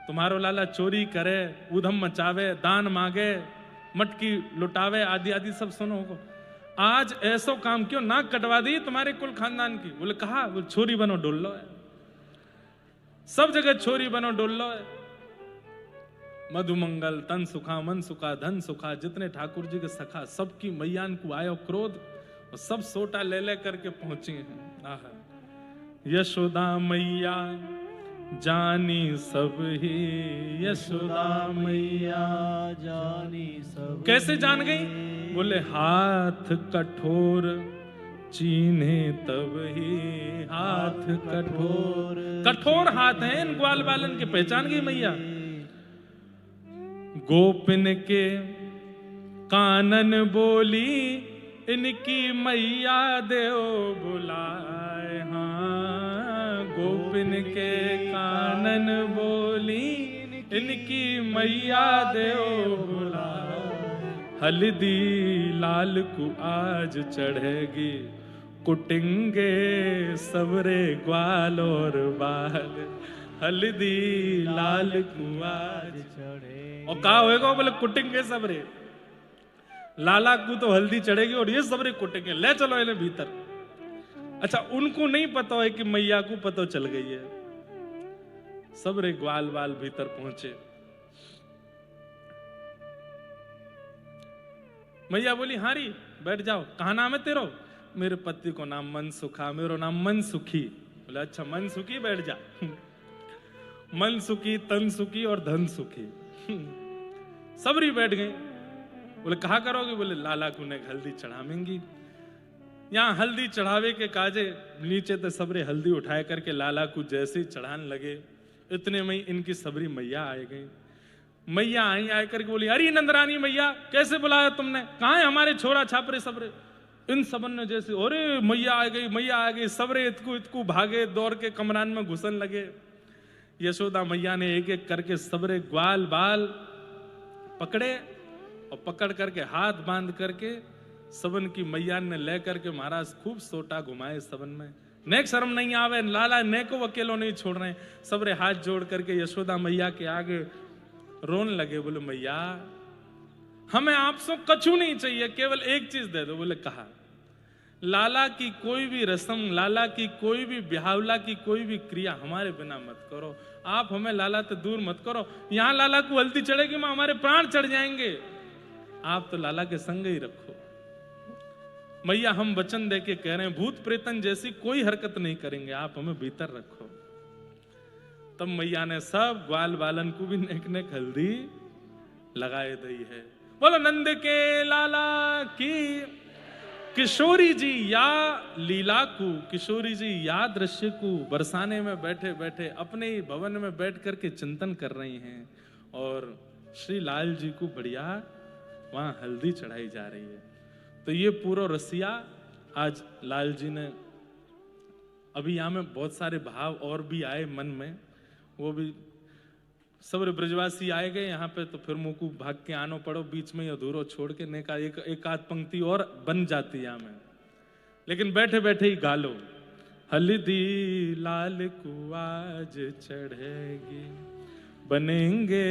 तुम्हारो लाला चोरी करे, ऊधम मचावे, दान मांगे, मटकी लुटावे, आदि आदि सब सुनो। आज ऐसो काम क्यों, नाक कटवा दी तुम्हारे कुल खानदान की। बोले कहा? बोले छोरी बनो डोल लो है, सब जगह छोरी बनो डोल लो है। मधुमंगल, तन सुखा, मन सुखा, धन सुखा, जितने ठाकुर जी के सखा, सबकी मैयान को आयो क्रोध, और सब सोटा ले ले करके पहुंचे हैं। आहा, यशोदा मैया जानी सब ही, यशोदा मैया जानी सब। कैसे जान गई? बोले हाथ कठोर चीन्हे तब ही, हाथ कठोर, कठोर हाथ हैं इन ग्वाल बालन के, पहचान गई मैया। गोपिन के कानन बोली, इनकी मैया देव बुलाए। हाँ, गोपिन के कानन बोली, इनकी मैया देव बुलाए। हल्दी लाल को आज चढ़ेगी, कुटिंगे सबरे ग्वाल और बाल। हल्दी लाल को आज चढ़े और कहा होएगा बोले कुटेंगे सबरे, लाला को तो हल्दी चढ़ेगी और ये सबरे कुटेंगे, ले चलो इन्हें भीतर। अच्छा, उनको नहीं पता है कि मैया को पता चल गई है। सबरे ग्वाल बाल भीतर पहुंचे। मैया बोली, हारी बैठ जाओ, कहा नाम है तेरो? मेरे पति को नाम मनसुखा, मेरा नाम मनसुखी। बोले अच्छा मनसुखी, बैठ जा। मन सुखी, तन सुखी और धन सुखी। सबरी बैठ गई। बोले कहा करोगे? बोले लाला को ने हल्दी चढ़ावेंगी। यहाँ हल्दी चढ़ावे के काजे नीचे तो सबरे हल्दी उठाए करके लाला को जैसे ही चढ़ाने लगे, इतने में इनकी सबरी मैया आ गई। मैया आई, आए करके बोली, अरे नंदरानी मैया, कैसे बुलाया तुमने? कहाँ है हमारे छोरा छापरे सबरे? इन सबन ने जैसे, अरे मैया आ गई, मैया आ गई। सबरे इतकू इतकू भागे, दौड़ के कमरान में घुसन लगे। यशोदा मैया ने एक एक करके सबरे ग्वाल बाल पकड़े और पकड़ करके हाथ बांध करके सबन की मैया ने ले करके महाराज खूब सोटा घुमाए सबन में। नेक शर्म नहीं आवे, लाला ने को अकेलो नहीं छोड़ रहे। सबरे हाथ जोड़ करके यशोदा मैया के आगे रोन लगे। बोले मैया, हमें आपसे कछु नहीं चाहिए, केवल एक चीज दे दो। बोले कहा? लाला की कोई भी रस्म, लाला की कोई भी ब्याहवला की कोई भी क्रिया हमारे बिना मत करो। आप हमें लाला से दूर मत करो। यहां लाला को हल्दी चढ़ेगी मां, हमारे प्राण चढ़ जाएंगे। आप तो लाला के संग ही रखो। मैया, हम वचन दे के कह रहे हैं, भूत प्रेतन जैसी कोई हरकत नहीं करेंगे, आप हमें भीतर रखो। तब मैया ने सब ग्वाल बालन को भी नेक नेक हल्दी लगाए दी है। बोलो नंद के लाला की। किशोरी जी या लीला को, किशोरी जी या दृश्य को बरसाने में बैठे बैठे अपने ही भवन में बैठ करके चिंतन कर रही हैं और श्री लाल जी को बढ़िया वहां हल्दी चढ़ाई जा रही है। तो ये पूरा रसिया आज लाल जी ने, अभी यहाँ में बहुत सारे भाव और भी आए मन में, वो भी सब ब्रजवासी आए गए यहाँ पे, तो फिर मुंह को भाग के आनो पड़ो, बीच में अधूरो छोड़ के ने का एक आध पंक्ति और बन जाती यहाँ में, लेकिन बैठे बैठे ही गालो। हल्दी लाल को आज चढ़ेगी, बनेंगे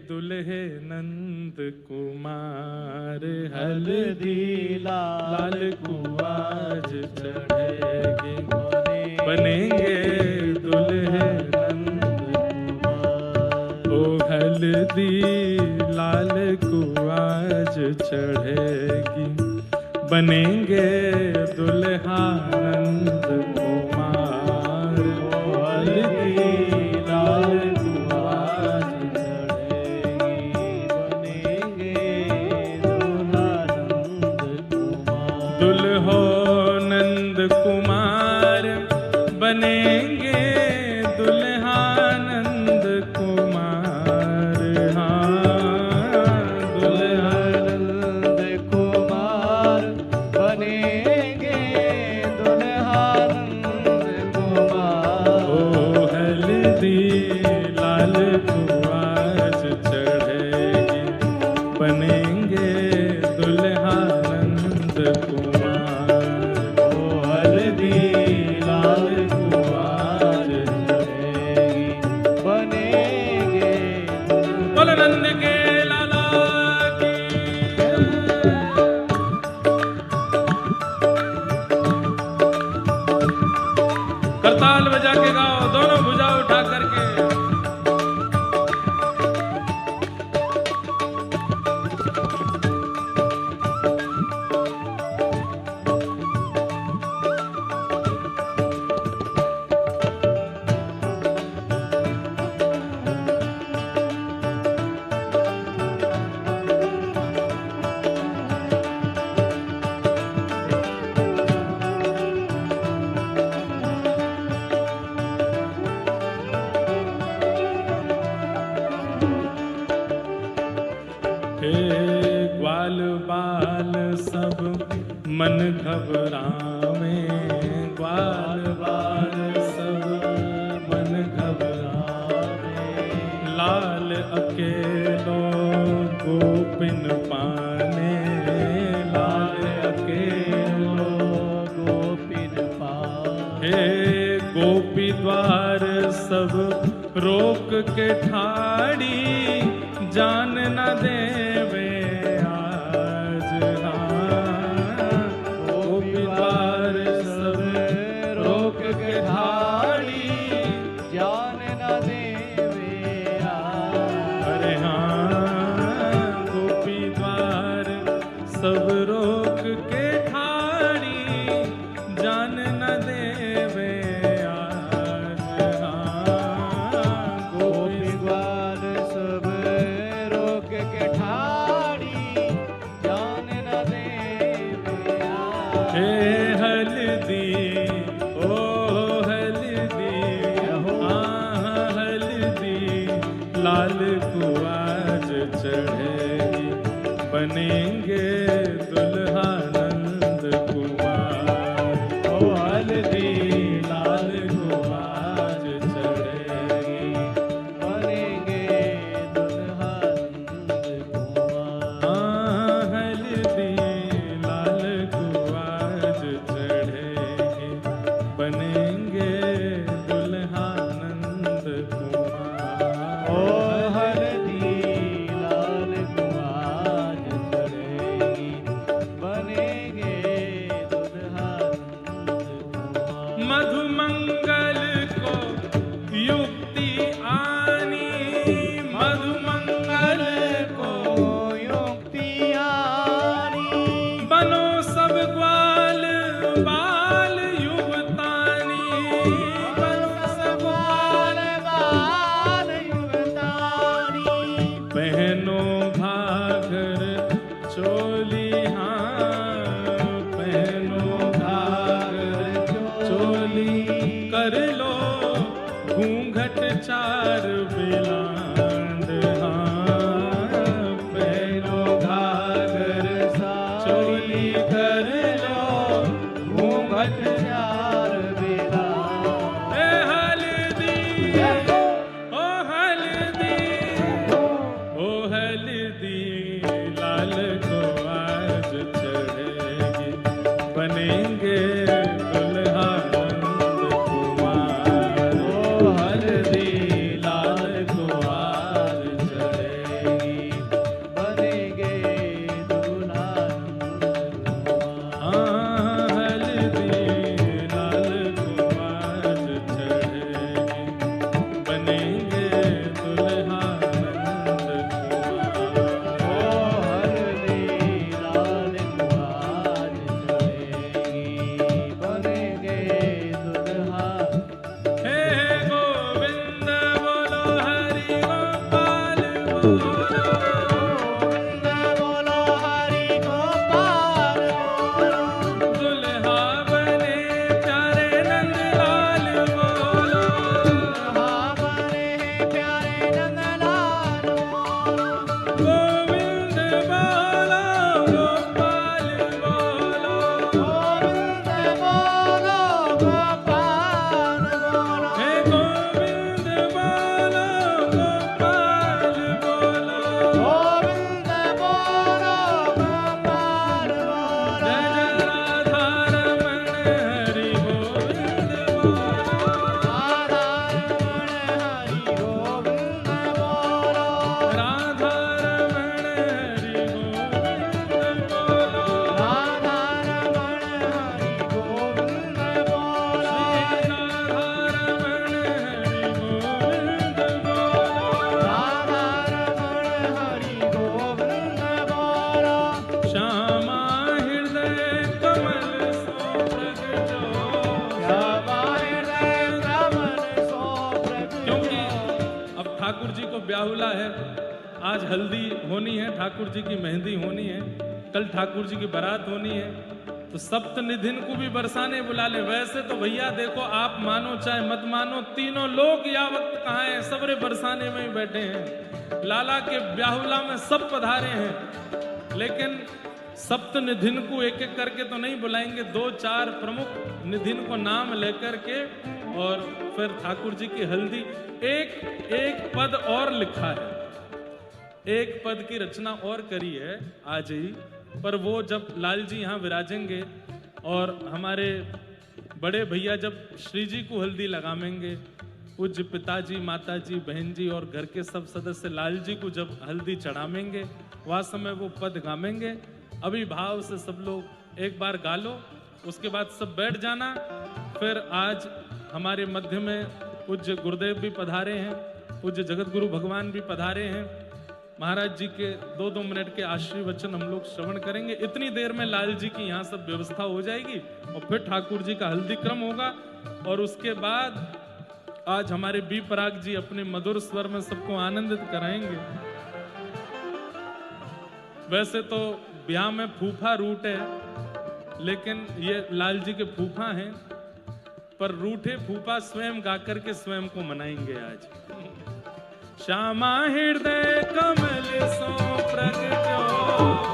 दुल्हे नंद कुमार। हल्दी लाल को आज चढ़ेगी, बनेंगे दुल्हे हल्दी लाल को आज चढ़ेगी, बनेंगे दुल्हा नंद कुमार। हल्दी लाल को आज चढ़ेगी, बनेंगे दुल्हा नंद कुमार। दुल्हो नंद कुमार बनेंगे दुल्हा नंद कुमार। करताल बजा के गाओ, दोनों भुजा उठा करके। ग्वाल बाल सब मन घबरावे, ग्वाल बाल सब मन घबरावे। लाल अकेलो गोपिन पाने, लाल अकेलो गोपिन पाने। हे गोपी द्वार सब रोक के ठाड़ी, जान को आज चढ़ेगी, बनेंगे दुल्हा नंद कुमार। ओ हल्दी लाल को आज चढ़ेगी, बनेंगे दुल्हा नंद कुमार। हल्दी लाल को आज चढ़ेगी, बनेंगे दुल्हा नंद कुमार। ओ हल्दी लाल को आज चढ़ेगी, बनेंगे दुल्हा नंद कुमार। मधुमंगल को युक्ति आनी, मधुमंगल को युक्तियानी, बनो सब ग्वाल बाल युवतानी, बनो सब बाल बाल युवतानी। पहनो घाघर चोली, हाँ पहनो घाघर चोली, कर लो घूंघट चार बिलांड, हाँ पहनो घाघर चोली, कर लो घूंघट चार बेला। ए हल्दी, ओ हल्दी, ओ हल्दी लाल को आज चढ़ेगी, बनेंगे दुल्हा नंद कुमार। ओ हल्दी लाल को आज चढ़ेगी, बनेंगे दुल्हा नंद कुमार। हाँ हल्दी लाल को आज चढ़ेगी, बनेंगे दुल्हा नंद कुमार। ओ हल्दी लाल को आज चढ़ेगी, बनेंगे दुल्हा। हे गोविंद बोलो, हरि गोपाल बोलो, गोविंद बोलो, हरि गोपाल बोलो। दुल्हा बने प्यारे नंदलाल बोलो, दुल्हा बने प्यारे नंदलाल बोलो। गोविंद बोलो, गोपाल बोलो, गोविंद बोलो, गोपाल बोलो। हे गोविंद बोलो, गोपाल बोलो, गोविंद बोलो, गोपाल बोलो। जय जय राधा रमण हरि गोविंद बोलो, राधा रमण हरि गोविंद बोलो। राधा रमण हरि गोविंद बोलो, राधा रमण हरि गोविंद बोलो। श्री राधा रमण हरि गोविंद बोलो, राधा रमण हरि गोविंद बोलो। श्यामा हृदय कमल सो प्रगटो, श्यामा हृदय कमल सो प्रगटो। क्योंकि अब ठाकुर जी को ब्याहुला है, आज हल्दी होनी है, ठाकुर जी की मेहंदी होनी है, कल ठाकुर जी की बारात होनी है, तो सप्त निधिन को भी बरसाने बुला ले। वैसे तो भैया देखो, आप मानो चाहे मत मानो, तीनों लोग या वक्त कहाँ हैं, सबरे बरसाने में ही बैठे हैं। लाला के ब्याहुला में सब पधारे हैं, लेकिन सप्त निधिन को एक एक करके तो नहीं बुलाएंगे, दो चार प्रमुख निधिन को नाम लेकर के, और फिर ठाकुर जी की हल्दी। एक एक पद और लिखा है, एक पद की रचना और करी है आज ही, पर वो जब लाल जी यहाँ विराजेंगे और हमारे बड़े भैया जब श्री जी को हल्दी लगावेंगे, पूज्य पिताजी, माताजी, बहन जी और घर के सब सदस्य लाल जी को जब हल्दी चढ़ावेंगे, वह समय वो पद गावेंगे। अभी भाव से सब लोग एक बार गा लो, उसके बाद सब बैठ जाना। फिर आज हमारे मध्य में पूज्य गुरुदेव भी पधारे हैं, पूज्य जगत गुरु भगवान भी पधारे हैं। महाराज जी के 2-2 मिनट के आशीर्वचन हम लोग श्रवण करेंगे। इतनी देर में लाल जी की यहाँ सब व्यवस्था हो जाएगी और फिर ठाकुर जी का हल्दी क्रम होगा। और उसके बाद आज हमारे बी पराग जी अपने मधुर स्वर में सबको आनंदित कराएंगे। वैसे तो ब्याह में फूफा रूट है, लेकिन ये लाल जी के फूफा हैं, पर रूठे फूफा स्वयं गाकर के स्वयं को मनाएंगे आज। श्यामा हृदय कमल सो प्रगटो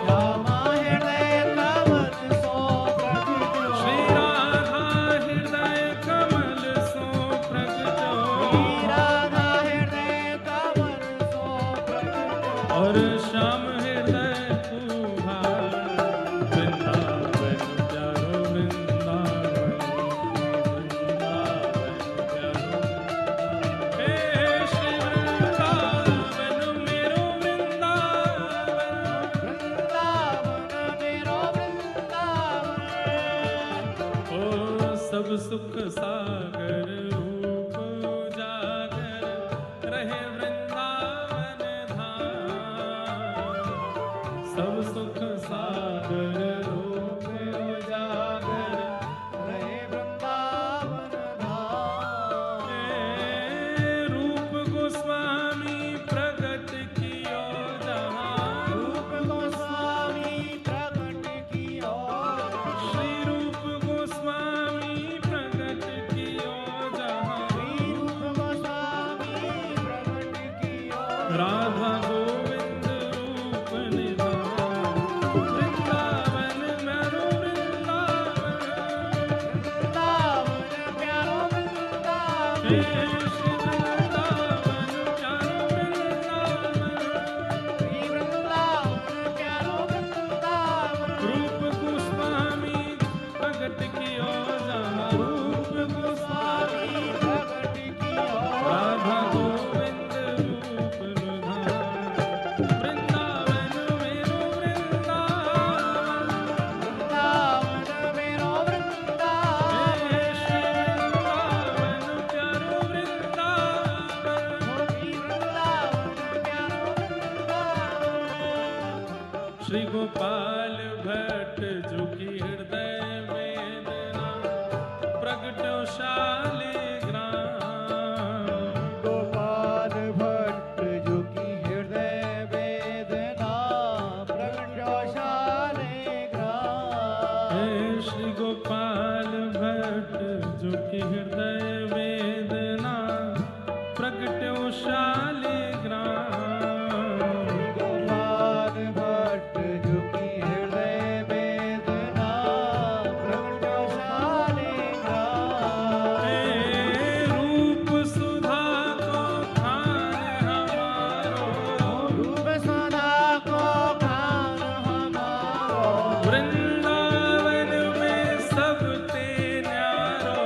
श्यामा हृदय कमल सो प्रगटो श्री राधा हृदय कमल सो प्रगटो श्री राधा हृदय कमल सो प्रगटो और श्याम हृदय कुहा वृंदावन प्यारो वृंदावन प्यारो हे श्री वृंदावन मेरो वृंदावन वृंदावन मेरो वृंदावन ओ सब सुख सागर रूप उजागर रहे वृंदावन धाम सब सुख सागर रूप उजागर रहे वृंदावन धाम हे रूप गोस्वामी प्रगट कियो जहाँ रूप गोस्वामी प्रगट कियो श्री रूप गोस्वामी प्रगट कियो जहाँ श्री रूप गोस्वामी प्रगट कियो राधा गोविंद रूप निधान वृंदावन मेरो वृंदावन वृंदावन प्यारो वृंदावन हे श्री वृंदावन प्यारो वृंदावन श्री वृंदावन प्यारो वृंदावन रूप गोस्वामी प्रगट कियो जहाँ रूप गोस्वामी स्वामी प्रगट कियो राधा गोविंद रूप निधान वृंदावन मेरो वृंदावन वृंदावन मेरो वृंदावन हे श्री वृंदावन प्यारो वृंदावन श्री वृंदावन प्यारो वृंदावन श्री गोपाल भट्ट जो की हृदय वेदना प्रगटो शालिग्राम गोपाल भट्ट जो की हृदय वेदना प्रगटशाले ग्राम हे श्री गोपाल भट्ट जो की हृदय वेदना प्रगटो शालिग्राम गोपाल भट्ट जो की हृदय वेदना प्रगटशाले ग्राम हे रूप सुधा को खान हमारो रूप सदा को खान हमारो वृंदावन में सब ते न्यारो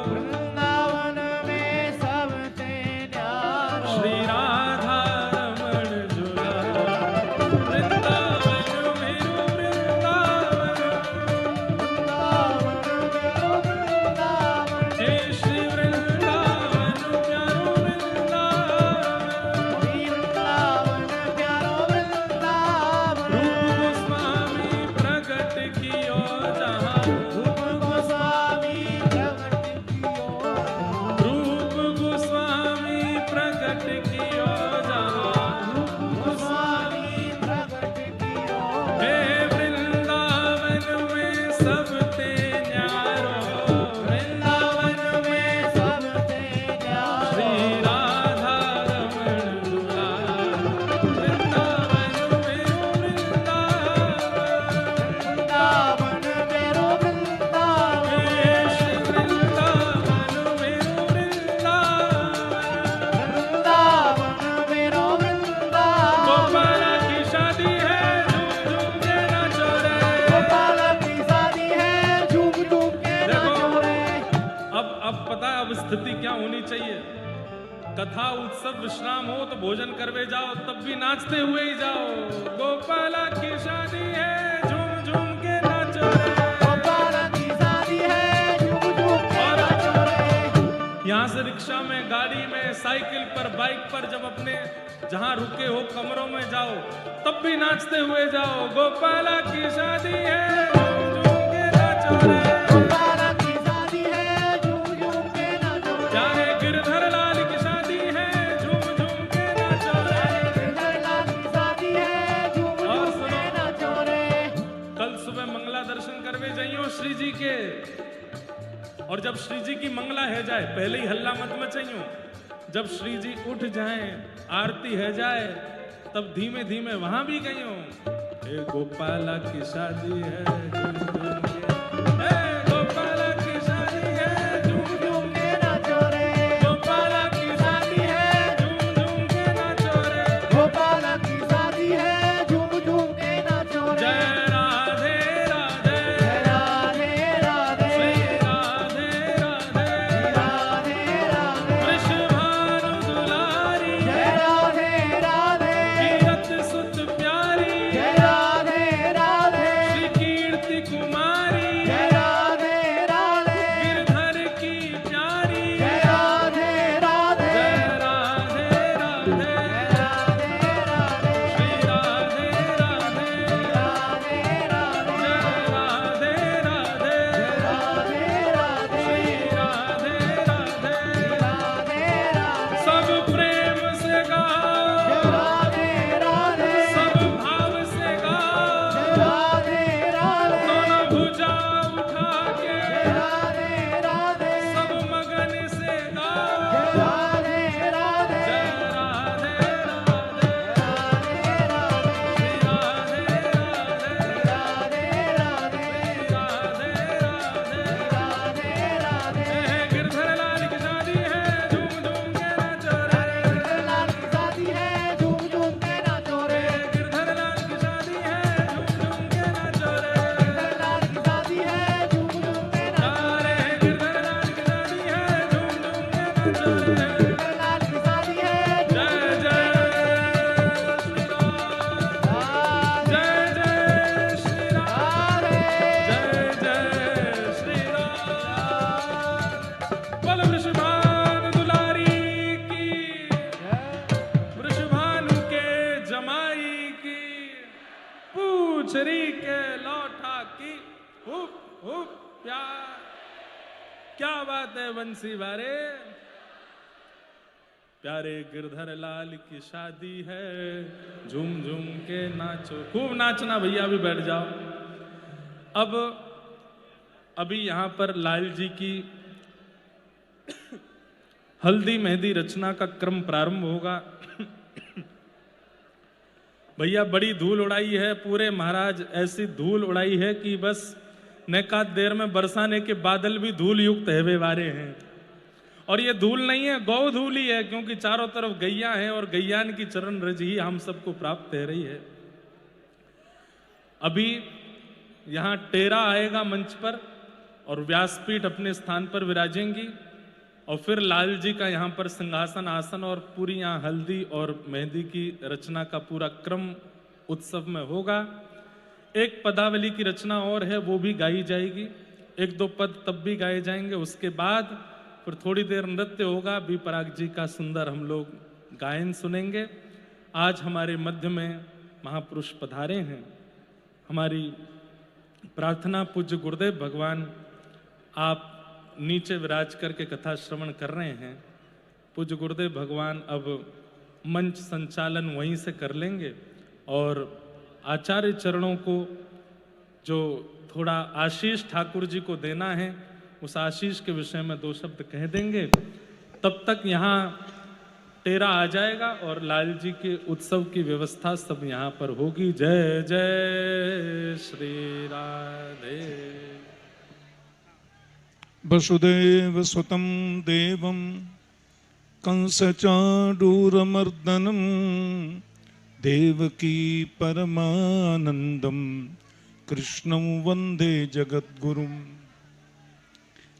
वृंदावन में सबसे न्यारो श्री राधा रमण झूला वृंदावन मेरो वृंदावन वृंदावन मेरो वृंदावन हे श्री वृंदावन प्यारो वृंदावन श्री वृंदावन प्यारो वृंदावन रूप गोस्वामी प्रगट कियो जहाँ रूप गोस्वामी प्रगट कियो रूप गोस्वामी प्रगट कियो जहाँ गोस्वामी प्रगट कियो हे वृंदावन में सब ते न्यारो वृंदावन में सबसे न्यारो श्री राधा रमण झूला वृंदावन मेरो वृंदावन वृंदावन मेरो वृंदावन हे श्री वृंदावन मेरो वृंदावन वृंदावन मेरो वृंदावन गोपाला की शादी है झूम झूम के नाचो रे गोपाल की शादी है झूम झूम के नाचो रे अब पता है अब स्थिति क्या होनी चाहिए। कथा उत्सव विश्राम हो तो भोजन करवे जाओ तब भी नाचते हुए ही जाओ। गोपाला की शादी है झूम झूम के नाचो रे गोपाल की शादी है झूम झूम के नाचो रे यहाँ से रिक्शा में गाड़ी में साइकिल पर बाइक पर जब अपने जहाँ रुके हो कमरों में जाओ तब भी नाचते हुए जाओ। गोपाला की शादी है झूम झूम के नाचो रे गोपाल की शादी है झूम झूम के नाचो रे चाहे गिरधर लाल की शादी है झूम झूम के नाचो रे गिरधरलाल की शादी है झूम और झूम के सुनो। नाचो रे कल सुबह मंगला दर्शन करवे जाइयो श्री जी के। और जब श्री जी की मंगला है जाए पहले ही हल्ला मत मचाइयो। जब श्री जी उठ जाएं, आरती है जाए, तब धीमे धीमे वहां भी गई हो। हे गोपाला की शादी है झूम झूम के, हे गोपाला की शादी है झूम झूम के नाचो रे, गोपाला की शादी है झूम झूम के नाचो रे, गोपाला की शादी है झूम झूम के नाचो रे। जय राधे राधे, जय राधे राधे, श्री राधे राधे, राधे राधे, वृषभानु दुलारी, जय राधे राधे, कीरत सुत प्यारी, जय राधे राधे, श्री कीर्ति कुमारी, जय राधे राधे, गिरधर की प्यारी, जय राधे राधे, जय राधे राधे, राधे राधे, श्री राधे राधे, राधे राधे, जय राधे राधे, राधे राधे, श्री राधे राधे, राधे राधे, सब प्रेम से गाओ, राधे राधे, सब भाव से गाओ, राधे राधे, दोनों भुजा उठा के राधे राधे, सब मगन से गाओ, राधे राधे, जय राधे राधे, राधे राधे, श्री राधे राधे, राधे राधे, राधे राधे, राधे राधे, गिरधर लाल की शादी है झूम झूम के नाचो रे, लाल की शादी है झूम झूम के नाचो रे, गिरधर लाल की शादी है झूम झूम के नाचो रे, लाल की शादी है झूम झूम के नाचो अरे गिरधर लाल की शादी है झूम झूम के नाचो रे, रे, लाल की शादी है जय जय श्री राम, जय जय श्री राम, जय जय श्री राम, बोल वृषभानु दुलारी की, वृषभानु के जमाई की, पूछरी के लौठा की, हुप हुप प्यार। क्या बात है बंसी वारे, प्यारे गिरधर लाल की शादी है झूम झूम के नाचो, खूब नाचना भैया, अभी बैठ जाओ। अब अभी यहां पर लाल जी की हल्दी मेहंदी रचना का क्रम प्रारंभ होगा। भैया बड़ी धूल उड़ाई है, पूरे महाराज ऐसी धूल उड़ाई है कि बस नेकात देर में बरसाने के बादल भी धूल युक्त है वारे हैं। और ये धूल नहीं है, गौ धूल ही है, क्योंकि चारों तरफ गैया है और गैयान की चरण रज ही हम सबको प्राप्त है रही है। अभी यहां टेरा आएगा मंच पर और व्यासपीठ अपने स्थान पर विराजेंगी, और फिर लाल जी का यहाँ पर सिंहासन आसन और पूरी यहाँ हल्दी और मेहंदी की रचना का पूरा क्रम उत्सव में होगा। एक पदावली की रचना और है, वो भी गाई जाएगी, एक दो पद तब भी गाए जाएंगे। उसके बाद फिर थोड़ी देर नृत्य होगा, बी पराग जी का सुंदर हम लोग गायन सुनेंगे। आज हमारे मध्य में महापुरुष पधारे हैं। हमारी प्रार्थना पूज्य गुरुदेव भगवान आप नीचे विराज करके कथा श्रवण कर रहे हैं। पूज्य गुरुदेव भगवान अब मंच संचालन वहीं से कर लेंगे और आचार्य चरणों को जो थोड़ा आशीष ठाकुर जी को देना है, उस आशीष के विषय में दो शब्द कह देंगे। तब तक यहाँ टेरा आ जाएगा और लाल जी के उत्सव की व्यवस्था सब यहाँ पर होगी। जय जय श्री राधे। वसुदेव सुतं देवं कंसचाडूरमर्दनं देवकी परमानन्दं कृष्णं वन्दे जगद्गुरुम्।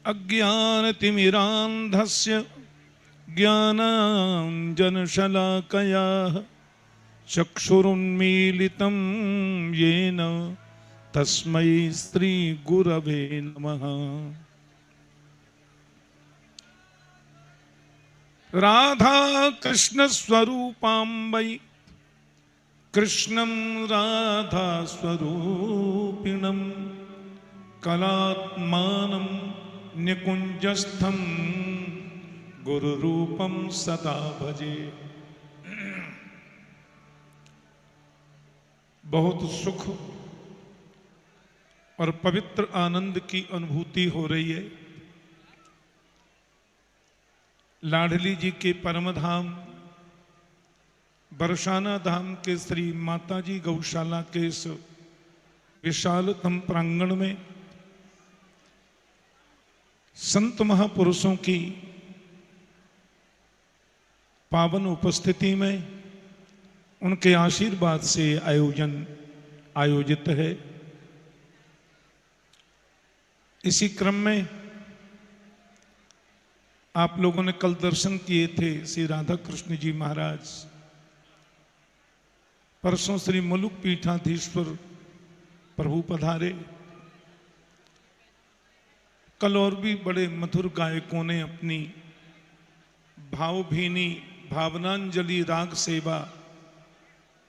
अज्ञानतिमिरान्धस्य ज्ञानाञ्जनशलाकया चक्षुरुन्मीलितं येन तस्मै श्रीगुरवे नमः। राधा कृष्ण स्वरूपां वै कृष्णं राधा स्वरूपिणं कलात्मानं निकुंजस्थं गुरुरूपं सदा भजे। बहुत सुख और पवित्र आनंद की अनुभूति हो रही है। लाडली जी के परम धाम बरसाना धाम के श्री माताजी गौशाला के इस विशालतम प्रांगण में संत महापुरुषों की पावन उपस्थिति में उनके आशीर्वाद से आयोजित है। इसी क्रम में आप लोगों ने कल दर्शन किए थे श्री राधा कृष्ण जी महाराज, परसों श्री मुलुक पीठाधीश्वर प्रभु पधारे। कल और भी बड़े मधुर गायकों ने अपनी भावभीनी भावनांजलि राग सेवा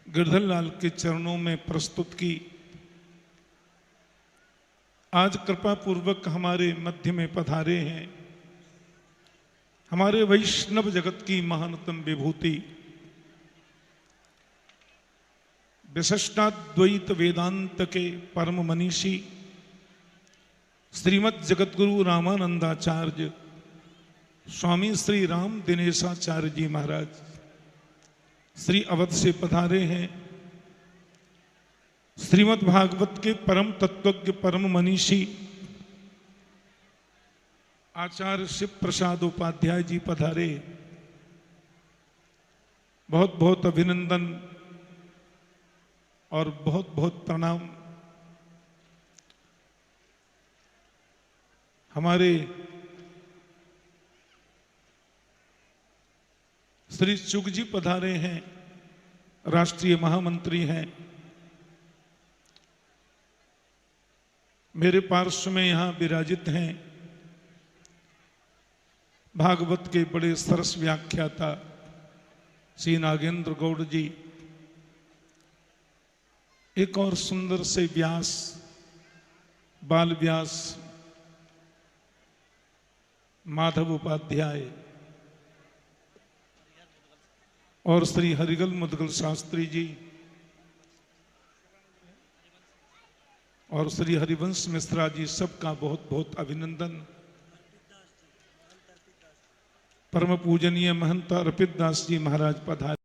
गिरधर लाल के चरणों में प्रस्तुत की। आज कृपा पूर्वक हमारे मध्य में पधारे हैं हमारे वैष्णव जगत की महानतम विभूति विशिष्टाद्वैत वेदांत के परम मनीषी श्रीमद् जगतगुरु रामानंदाचार्य स्वामी श्री राम दिनेशाचार्य जी महाराज श्री अवध से पधारे हैं। श्रीमद् भागवत के परम तत्वज्ञ परम मनीषी आचार्य शिव प्रसाद उपाध्याय जी पधारे। बहुत बहुत अभिनंदन और बहुत बहुत प्रणाम। हमारे श्री चुग जी पधारे हैं, राष्ट्रीय महामंत्री हैं। मेरे पार्श्व में यहां विराजित हैं भागवत के बड़े सरस व्याख्याता श्री नागेंद्र गौड़ जी। एक और सुंदर से व्यास बाल व्यास माधव उपाध्याय और श्री हरिगल मुदगल शास्त्री जी और श्री हरिवंश मिश्रा जी, सबका बहुत बहुत अभिनंदन। परम पूजनीय महंत अर्पित दास जी महाराज पधारे।